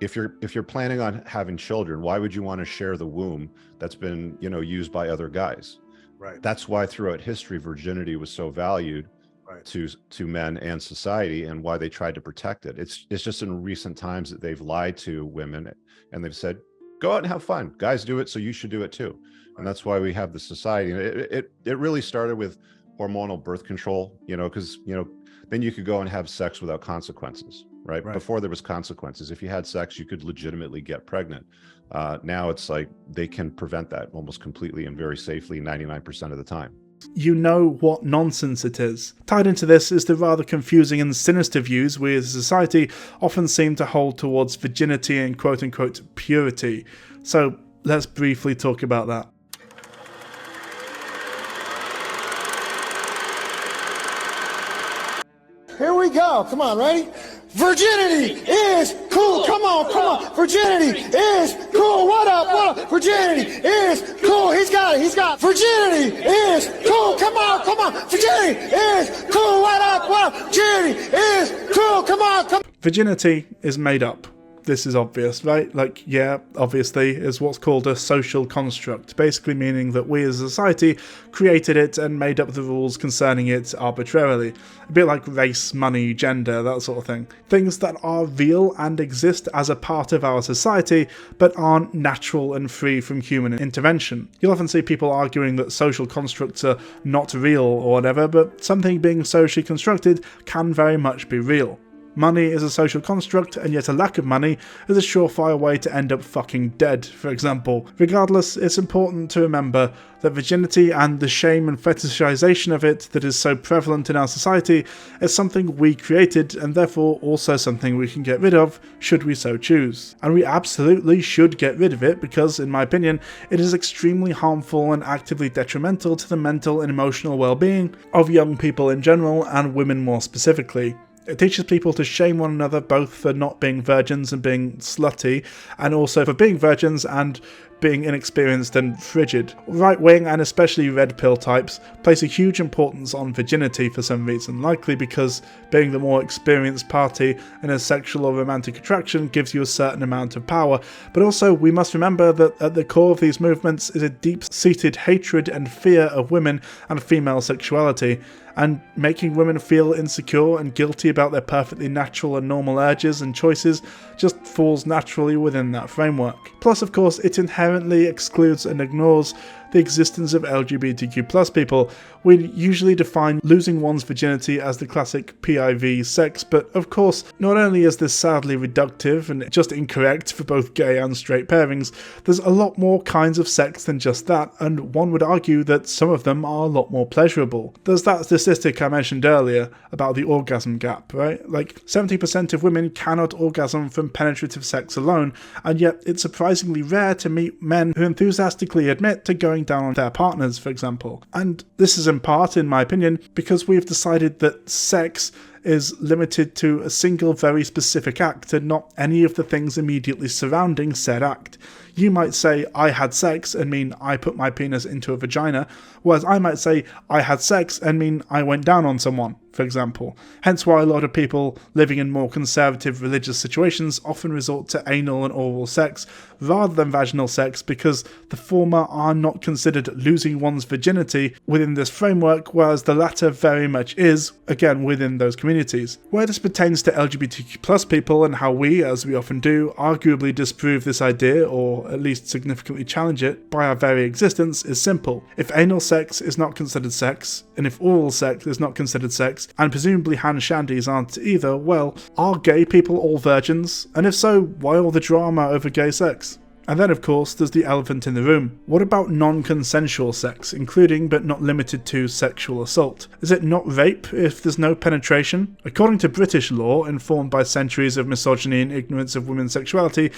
if you're planning on having children, why would you want to share the womb that's been, you know, used by other guys? Right. That's why throughout history, virginity was so valued to men and society, and why they tried to protect it. It's just in recent times that they've lied to women and they've said, go out and have fun. Guys do it, so you should do it too. And that's why we have the society. And it really started with hormonal birth control, you know, because, you know, then you could go and have sex without consequences, right? Before there was consequences. If you had sex, you could legitimately get pregnant. Now it's like they can prevent that almost completely and very safely 99% of the time. You know what nonsense it is. Tied into this is the rather confusing and sinister views we as a society often seem to hold towards virginity and quote-unquote purity. So let's briefly talk about that. Here we go. Come on, ready? Virginity is cool. Come on. Virginity is cool. What up? Virginity is cool. He's got it. Virginity is cool. Come on. Virginity is cool. What up? Virginity is cool. Come on. Virginity is made up. This is obvious, right? Like, yeah, obviously, is what's called a social construct, basically meaning that we as a society created it and made up the rules concerning it arbitrarily. A bit like race, money, gender, that sort of thing. Things that are real and exist as a part of our society, but aren't natural and free from human intervention. You'll often see people arguing that social constructs are not real or whatever, but something being socially constructed can very much be real. Money is a social construct, and yet a lack of money is a surefire way to end up fucking dead, for example. Regardless, it's important to remember that virginity and the shame and fetishization of it that is so prevalent in our society is something we created, and therefore also something we can get rid of, should we so choose. And we absolutely should get rid of it because, in my opinion, it is extremely harmful and actively detrimental to the mental and emotional well-being of young people in general, and women more specifically. It teaches people to shame one another both for not being virgins and being slutty, and also for being virgins and being inexperienced and frigid. Right-wing and especially red pill types place a huge importance on virginity for some reason, likely because being the more experienced party in a sexual or romantic attraction gives you a certain amount of power, but also we must remember that at the core of these movements is a deep-seated hatred and fear of women and female sexuality, and making women feel insecure and guilty about their perfectly natural and normal urges and choices just falls naturally within that framework. Plus, of course, it inherently excludes and ignores the existence of LGBTQ+ people. We usually define losing one's virginity as the classic PIV sex, but of course, not only is this sadly reductive and just incorrect for both gay and straight pairings, there's a lot more kinds of sex than just that, and one would argue that some of them are a lot more pleasurable. There's that statistic I mentioned earlier about the orgasm gap, right? Like 70% of women cannot orgasm from penetrative sex alone, and yet it's surprisingly rare to meet men who enthusiastically admit to going down on their partners, for example. And this is in part, in my opinion, because we've decided that sex is limited to a single very specific act and not any of the things immediately surrounding said act. You might say, I had sex, and mean I put my penis into a vagina, whereas I might say, I had sex, and mean I went down on someone, for example. Hence why a lot of people living in more conservative religious situations often resort to anal and oral sex rather than vaginal sex, because the former are not considered losing one's virginity within this framework, whereas the latter very much is, again, within those communities. Where this pertains to LGBTQ+ people and how we, as we often do, arguably disprove this idea, or at least significantly challenge it by our very existence, is simple. If anal sex is not considered sex, and if oral sex is not considered sex, and presumably hand shandies aren't either, well, are gay people all virgins? And if so, why all the drama over gay sex? And then, of course, there's the elephant in the room. What about non-consensual sex, including but not limited to sexual assault? Is it not rape if there's no penetration? According to British law, informed by centuries of misogyny and ignorance of women's sexuality,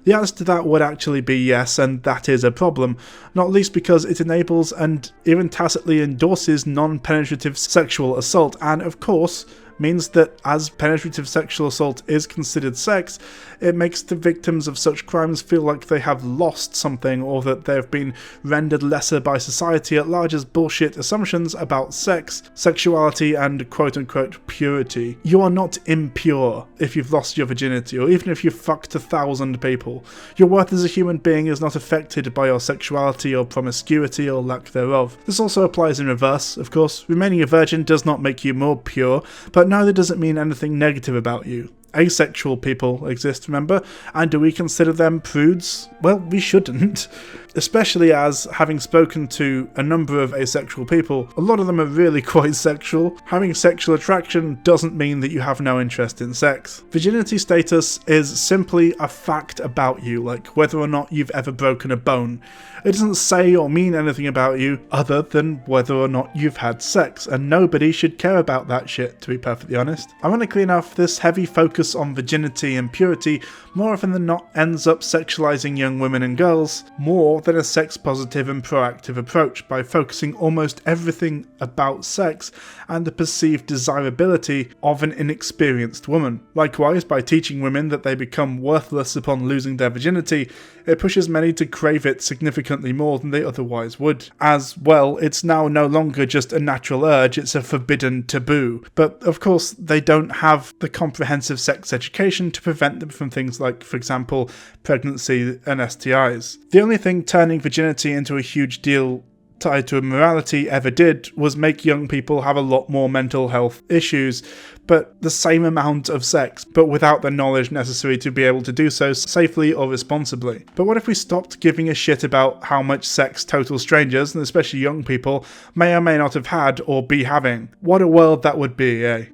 the answer to that would actually be yes, and that is a problem, not least because it enables and even tacitly endorses non-penetrative sexual assault, and of course, means that as penetrative sexual assault is considered sex, it makes the victims of such crimes feel like they have lost something, or that they have been rendered lesser by society at large as bullshit assumptions about sex, sexuality, and quote-unquote purity. You are not impure if you've lost your virginity, or even if you've fucked 1,000 people. Your worth as a human being is not affected by your sexuality or promiscuity or lack thereof. This also applies in reverse, of course. Remaining a virgin does not make you more pure, but neither does it mean anything negative about you. Asexual people exist, remember? And do we consider them prudes? Well, we shouldn't. Especially as, having spoken to a number of asexual people, a lot of them are really quite sexual. Having sexual attraction doesn't mean that you have no interest in sex. Virginity status is simply a fact about you, like whether or not you've ever broken a bone. It doesn't say or mean anything about you other than whether or not you've had sex, and nobody should care about that shit, to be perfectly honest. Ironically enough, this heavy focus focus on virginity and purity more often than not ends up sexualizing young women and girls more than a sex-positive and proactive approach by focusing almost everything about sex and the perceived desirability of an inexperienced woman. Likewise, by teaching women that they become worthless upon losing their virginity, it pushes many to crave it significantly more than they otherwise would. As well, it's now no longer just a natural urge, it's a forbidden taboo. But of course, they don't have the comprehensive sex education to prevent them from things like, for example, pregnancy and STIs. The only thing turning virginity into a huge deal tied to immorality ever did was make young people have a lot more mental health issues, but the same amount of sex, but without the knowledge necessary to be able to do so safely or responsibly. But what if we stopped giving a shit about how much sex total strangers, and especially young people, may or may not have had or be having? What a world that would be, eh?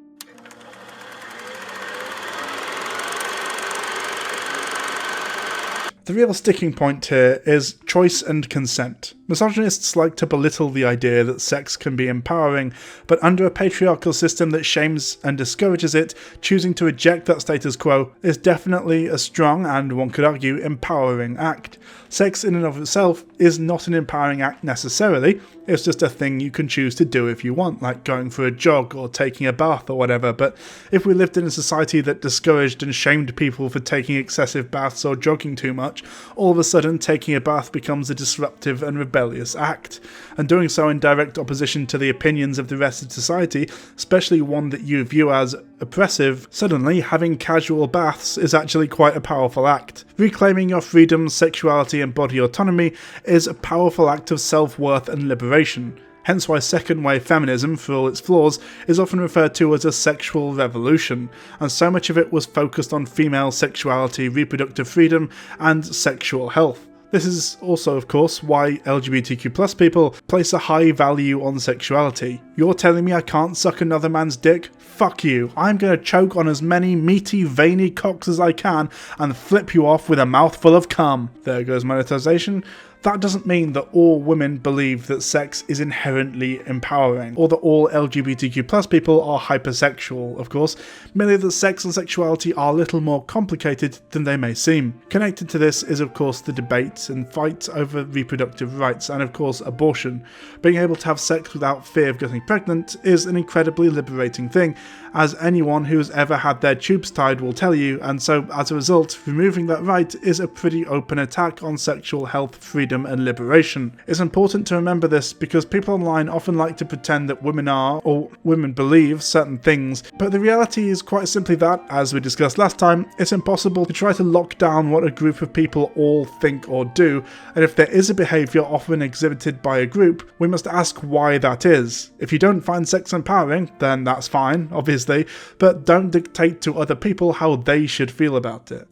The real sticking point here is choice and consent. Misogynists like to belittle the idea that sex can be empowering, but under a patriarchal system that shames and discourages it, choosing to reject that status quo is definitely a strong and, one could argue, empowering act. Sex in and of itself is not an empowering act necessarily, it's just a thing you can choose to do if you want, like going for a jog or taking a bath or whatever. But if we lived in a society that discouraged and shamed people for taking excessive baths or jogging too much, all of a sudden taking a bath becomes a disruptive and rebellious act. And doing so in direct opposition to the opinions of the rest of society, especially one that you view as oppressive, suddenly having casual baths is actually quite a powerful act. Reclaiming your freedom, sexuality and body autonomy is a powerful act of self-worth and liberation. Hence why second-wave feminism, for all its flaws, is often referred to as a sexual revolution, and so much of it was focused on female sexuality, reproductive freedom, and sexual health. This is also, of course, why LGBTQ+ people place a high value on sexuality. You're telling me I can't suck another man's dick? Fuck you. I'm gonna choke on as many meaty, veiny cocks as I can and flip you off with a mouthful of cum. There goes monetization. That doesn't mean that all women believe that sex is inherently empowering, or that all LGBTQ+ people are hypersexual, of course, merely that sex and sexuality are a little more complicated than they may seem. Connected to this is of course the debate and fight over reproductive rights and of course abortion. Being able to have sex without fear of getting pregnant is an incredibly liberating thing, as anyone who's ever had their tubes tied will tell you, and so as a result, removing that right is a pretty open attack on sexual health, freedom and liberation. It's important to remember this because people online often like to pretend that women are, or women believe, certain things, but the reality is quite simply that, as we discussed last time, it's impossible to try to lock down what a group of people all think or do, and if there is a behaviour often exhibited by a group, we must ask why that is. If you don't find sex empowering, then that's fine, obviously, but don't dictate to other people how they should feel about it.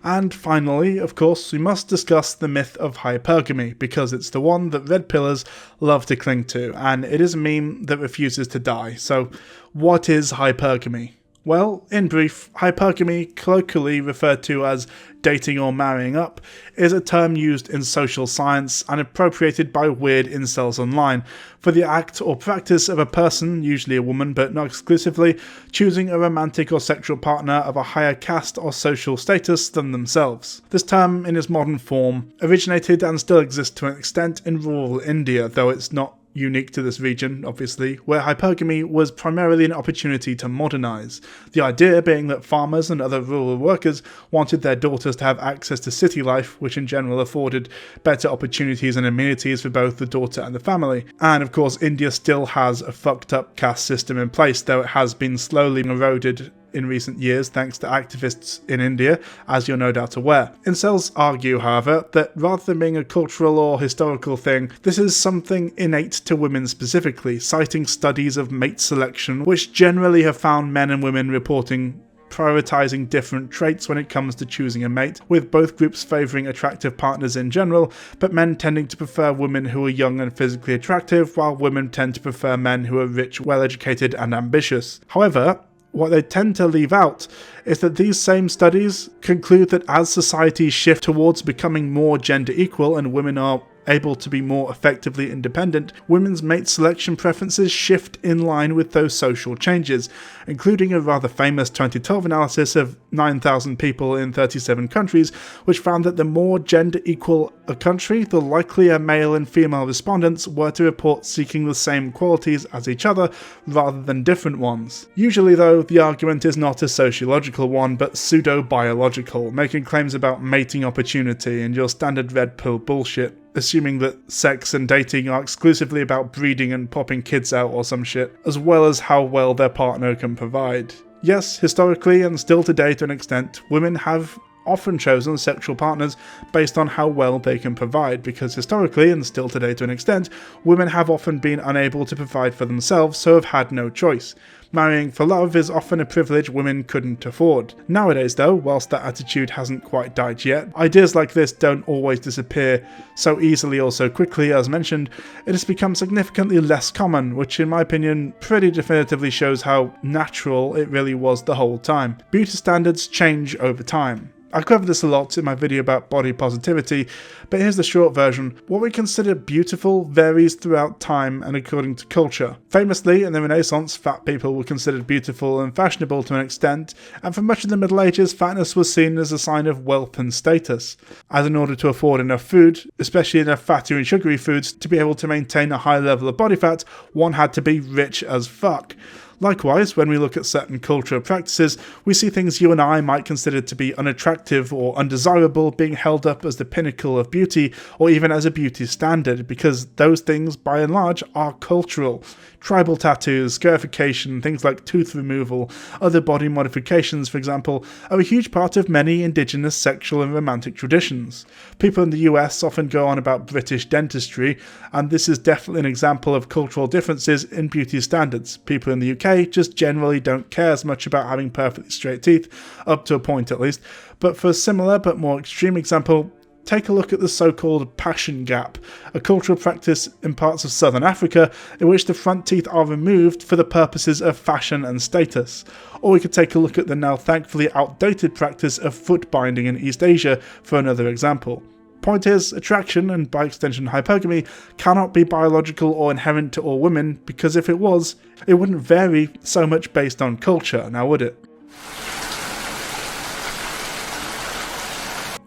And finally, of course, we must discuss the myth of hypergamy, because it's the one that red pillars love to cling to, and it is a meme that refuses to die. So, what is hypergamy? Well, in brief, hypergamy, colloquially referred to as dating or marrying up, is a term used in social science and appropriated by weird incels online for the act or practice of a person, usually a woman but not exclusively, choosing a romantic or sexual partner of a higher caste or social status than themselves. This term, in its modern form, originated and still exists to an extent in rural India, though it's not unique to this region, obviously, where hypergamy was primarily an opportunity to modernise. The idea being that farmers and other rural workers wanted their daughters to have access to city life, which in general afforded better opportunities and amenities for both the daughter and the family. And of course, India still has a fucked up caste system in place, though it has been slowly eroded in recent years thanks to activists in India, as you're no doubt aware. Incels argue, however, that rather than being a cultural or historical thing, this is something innate to women specifically, citing studies of mate selection, which generally have found men and women reporting prioritising different traits when it comes to choosing a mate, with both groups favouring attractive partners in general, but men tending to prefer women who are young and physically attractive, while women tend to prefer men who are rich, well-educated and ambitious. However, what they tend to leave out is that these same studies conclude that as societies shift towards becoming more gender equal and women are able to be more effectively independent, women's mate selection preferences shift in line with those social changes, including a rather famous 2012 analysis of 9,000 people in 37 countries, which found that the more gender equal a country, the likelier male and female respondents were to report seeking the same qualities as each other rather than different ones. Usually though, the argument is not a sociological one, but pseudo-biological, making claims about mating opportunity and your standard red pill bullshit, assuming that sex and dating are exclusively about breeding and popping kids out or some shit, as well as how well their partner can provide. Yes, historically and still today to an extent, women have often chosen sexual partners based on how well they can provide, because historically and still today to an extent, women have often been unable to provide for themselves, so have had no choice. Marrying for love is often a privilege women couldn't afford. Nowadays though, whilst that attitude hasn't quite died yet, ideas like this don't always disappear so easily or so quickly as mentioned. It has become significantly less common, which in my opinion pretty definitively shows how natural it really was the whole time. Beauty standards change over time. I covered this a lot in my video about body positivity, but here's the short version. What we consider beautiful varies throughout time and according to culture. Famously, in the Renaissance, fat people were considered beautiful and fashionable to an extent, and for much of the Middle Ages, fatness was seen as a sign of wealth and status, as in order to afford enough food, especially enough fatty and sugary foods, to be able to maintain a high level of body fat, one had to be rich as fuck. Likewise, when we look at certain cultural practices, we see things you and I might consider to be unattractive or undesirable being held up as the pinnacle of beauty, or even as a beauty standard, because those things, by and large, are cultural. Tribal tattoos, scarification, things like tooth removal, other body modifications, for example, are a huge part of many indigenous sexual and romantic traditions. People in the US often go on about British dentistry, and this is definitely an example of cultural differences in beauty standards. People in the UK just generally don't care as much about having perfectly straight teeth, up to a point at least, but for a similar but more extreme example, take a look at the so-called passion gap, a cultural practice in parts of southern Africa in which the front teeth are removed for the purposes of fashion and status. Or we could take a look at the now thankfully outdated practice of foot binding in East Asia for another example. Point is, attraction, and by extension hypergamy, cannot be biological or inherent to all women, because if it was, it wouldn't vary so much based on culture, now would it?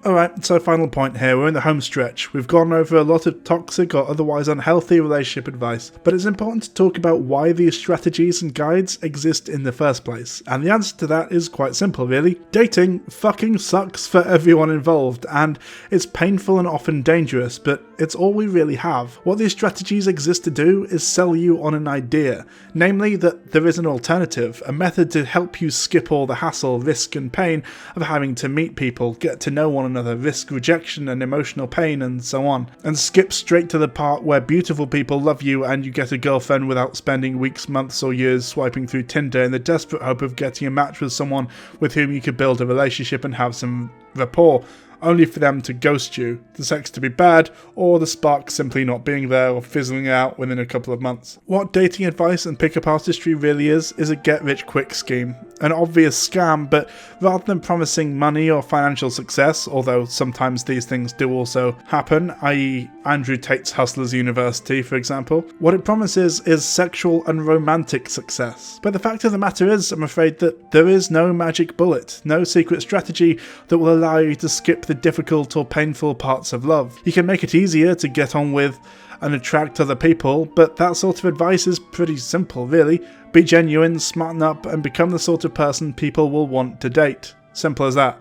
Alright, so final point here, we're in the home stretch. We've gone over a lot of toxic or otherwise unhealthy relationship advice, but it's important to talk about why these strategies and guides exist in the first place. And the answer to that is quite simple really. Dating fucking sucks for everyone involved, and it's painful and often dangerous, but it's all we really have. What these strategies exist to do is sell you on an idea, namely that there is an alternative, a method to help you skip all the hassle, risk and pain of having to meet people, get to know one another, risk rejection and emotional pain and so on, and skip straight to the part where beautiful people love you and you get a girlfriend without spending weeks, months or years swiping through Tinder in the desperate hope of getting a match with someone with whom you could build a relationship and have some rapport, only for them to ghost you, the sex to be bad, or the spark simply not being there or fizzling out within a couple of months. What dating advice and pickup artistry really is a get-rich-quick scheme. An obvious scam, but rather than promising money or financial success, although sometimes these things do also happen, i.e. Andrew Tate's Hustlers University, for example, what it promises is sexual and romantic success. But the fact of the matter is, I'm afraid, that there is no magic bullet, no secret strategy that will allow you to skip the difficult or painful parts of love. You can make it easier to get on with and attract other people, but that sort of advice is pretty simple, really. Be genuine, smarten up, and become the sort of person people will want to date. Simple as that.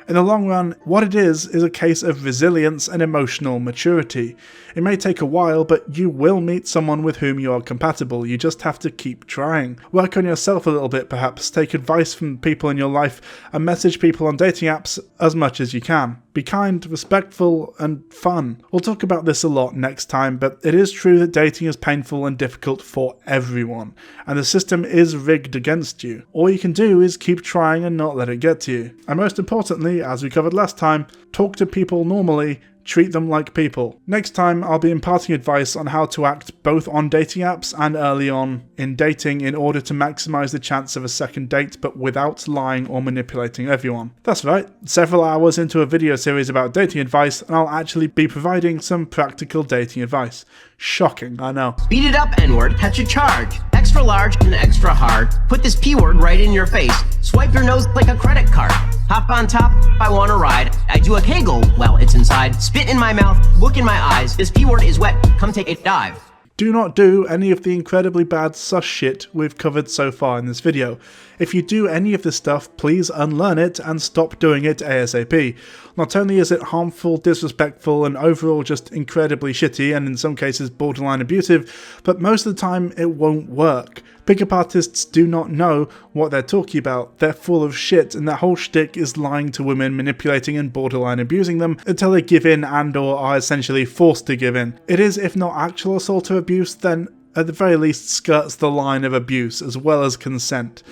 In the long run, what it is a case of resilience and emotional maturity. It may take a while, but you will meet someone with whom you are compatible. You just have to keep trying. Work on yourself a little bit, perhaps. Take advice from people in your life and message people on dating apps as much as you can. Be kind, respectful, and fun. We'll talk about this a lot next time, but it is true that dating is painful and difficult for everyone, and the system is rigged against you. All you can do is keep trying and not let it get to you. And most importantly, as we covered last time, talk to people normally, treat them like people. Next time, I'll be imparting advice on how to act both on dating apps and early on in dating in order to maximize the chance of a second date, but without lying or manipulating everyone. That's right, several hours into a video series about dating advice, and I'll actually be providing some practical dating advice. Shocking, I know. Beat it up, N-word, catch a charge. Extra large and extra hard. Put this P-word right in your face. Swipe your nose like a credit card. Hop on top, I wanna ride. I do a Kegel, well, it's inside. Spit in my mouth, look in my eyes. This P-word is wet, come take a dive. Do not do any of the incredibly bad sus shit we've covered so far in this video. If you do any of this stuff, please unlearn it and stop doing it ASAP. Not only is it harmful, disrespectful, and overall just incredibly shitty, and in some cases borderline abusive, but most of the time it won't work. Pickup artists do not know what they're talking about. They're full of shit, and their whole shtick is lying to women, manipulating and borderline abusing them until they give in and or are essentially forced to give in. It is, if not actual assault or abuse, then at the very least skirts the line of abuse as well as consent.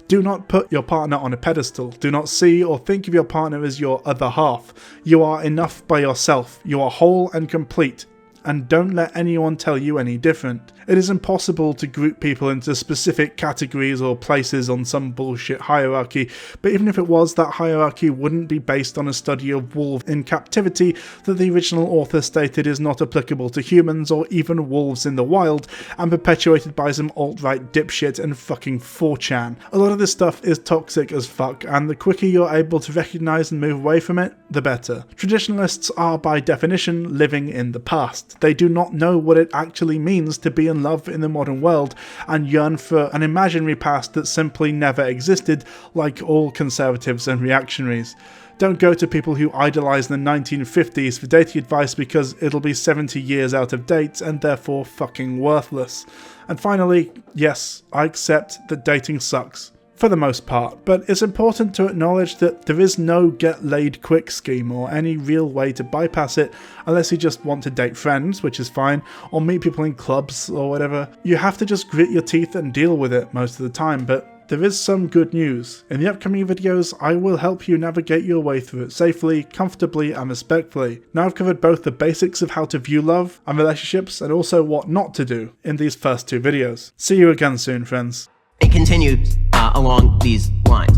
Do not put your partner on a pedestal. Do not see or think of your partner as your other half. You are enough by yourself. You are whole and complete. And don't let anyone tell you any different. It is impossible to group people into specific categories or places on some bullshit hierarchy, but even if it was, that hierarchy wouldn't be based on a study of wolves in captivity that the original author stated is not applicable to humans or even wolves in the wild, and perpetuated by some alt-right dipshit and fucking 4chan. A lot of this stuff is toxic as fuck, and the quicker you're able to recognise and move away from it, the better. Traditionalists are by definition living in the past. They do not know what it actually means to be in love in the modern world and yearn for an imaginary past that simply never existed, like all conservatives and reactionaries. Don't go to people who idolise the 1950s for dating advice because it'll be 70 years out of date and therefore fucking worthless. And finally, yes, I accept that dating sucks. For the most part, but it's important to acknowledge that there is no get laid quick scheme or any real way to bypass it unless you just want to date friends, which is fine, or meet people in clubs or whatever. You have to just grit your teeth and deal with it most of the time, but there is some good news. In the upcoming videos, I will help you navigate your way through it safely, comfortably, and respectfully. Now I've covered both the basics of how to view love and relationships and also what not to do in these first two videos. See you again soon, friends. It continues along these lines.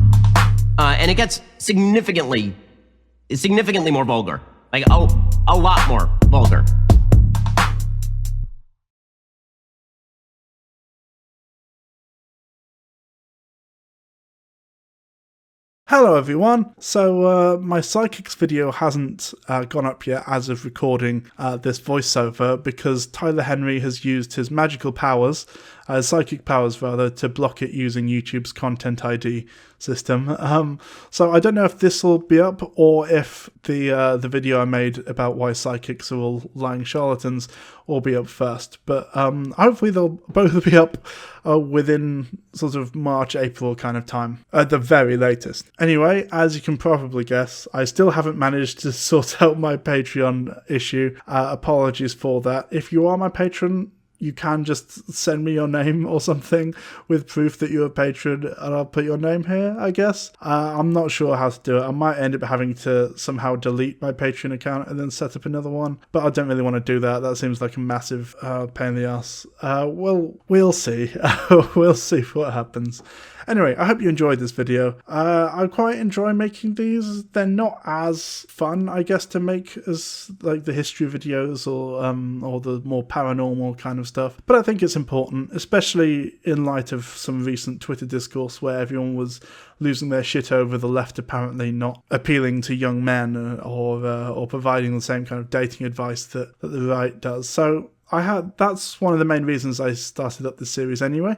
And it gets significantly more vulgar. Like, a lot more vulgar. Hello everyone! So my psychics video hasn't gone up yet as of recording this voiceover because Tyler Henry has used his magical powers, psychic powers rather, to block it using YouTube's Content ID system. So I don't know if this will be up or if the video I made about why psychics are all lying charlatans will be up first. But hopefully they'll both be up within sort of March, April kind of time, at the very latest. Anyway, as you can probably guess, I still haven't managed to sort out my Patreon issue. Apologies for that. If you are my patron, you can just send me your name or something with proof that you're a patron and I'll put your name here, I guess. I'm not sure how to do it. I might end up having to somehow delete my Patreon account and then set up another one, but I don't really want to do that. That seems like a massive pain in the ass. Well, we'll see. We'll see what happens. Anyway, I hope you enjoyed this video. I quite enjoy making these. They're not as fun, I guess, to make as like the history videos or the more paranormal kind of stuff. But I think it's important, especially in light of some recent Twitter discourse where everyone was losing their shit over the left apparently not appealing to young men or providing the same kind of dating advice that the right does. So that's one of the main reasons I started up this series anyway.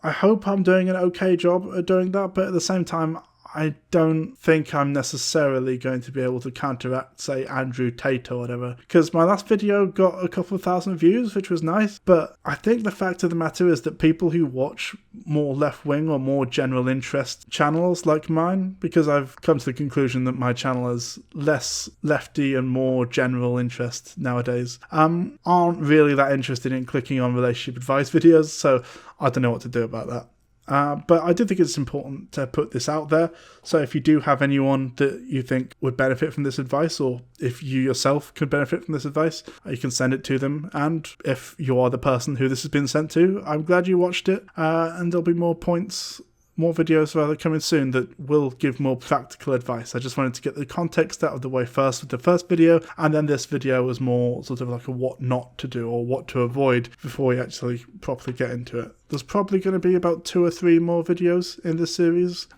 I hope I'm doing an okay job at doing that, but at the same time, I don't think I'm necessarily going to be able to counteract, say, Andrew Tate or whatever, because my last video got a couple of thousand views, which was nice, but I think the fact of the matter is that people who watch more left-wing or more general interest channels like mine, because I've come to the conclusion that my channel is less lefty and more general interest nowadays, aren't really that interested in clicking on relationship advice videos, so I don't know what to do about that. But I do think it's important to put this out there. So if you do have anyone that you think would benefit from this advice, or if you yourself could benefit from this advice, you can send it to them. And if you are the person who this has been sent to, I'm glad you watched it. And there'll be more videos rather coming soon that will give more practical advice. I just wanted to get the context out of the way first with the first video, and then this video was more sort of like a what not to do or what to avoid before we actually properly get into it. There's probably going to be about 2 or 3 more videos in this series.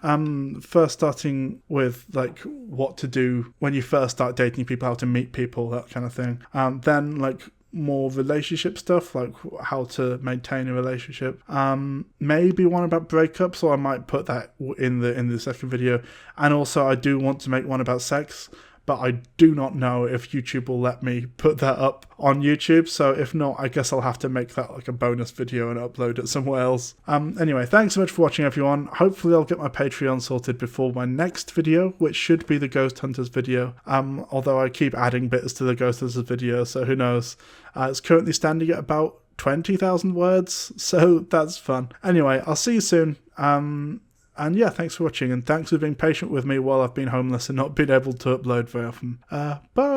First starting with like what to do when you first start dating people, how to meet people, that kind of thing. Then like more relationship stuff, like how to maintain a relationship. Maybe one about breakups, so I might put that in the second video. And also I do want to make one about sex, but I do not know if YouTube will let me put that up on YouTube. So if not, I guess I'll have to make that like a bonus video and upload it somewhere else. Anyway, thanks so much for watching, everyone. Hopefully I'll get my Patreon sorted before my next video, which should be the Ghost Hunters video. Although I keep adding bits to the Ghost Hunters video, so who knows. It's currently standing at about 20,000 words, so that's fun. Anyway, I'll see you soon. And yeah, thanks for watching, and thanks for being patient with me while I've been homeless and not been able to upload very often. Bye!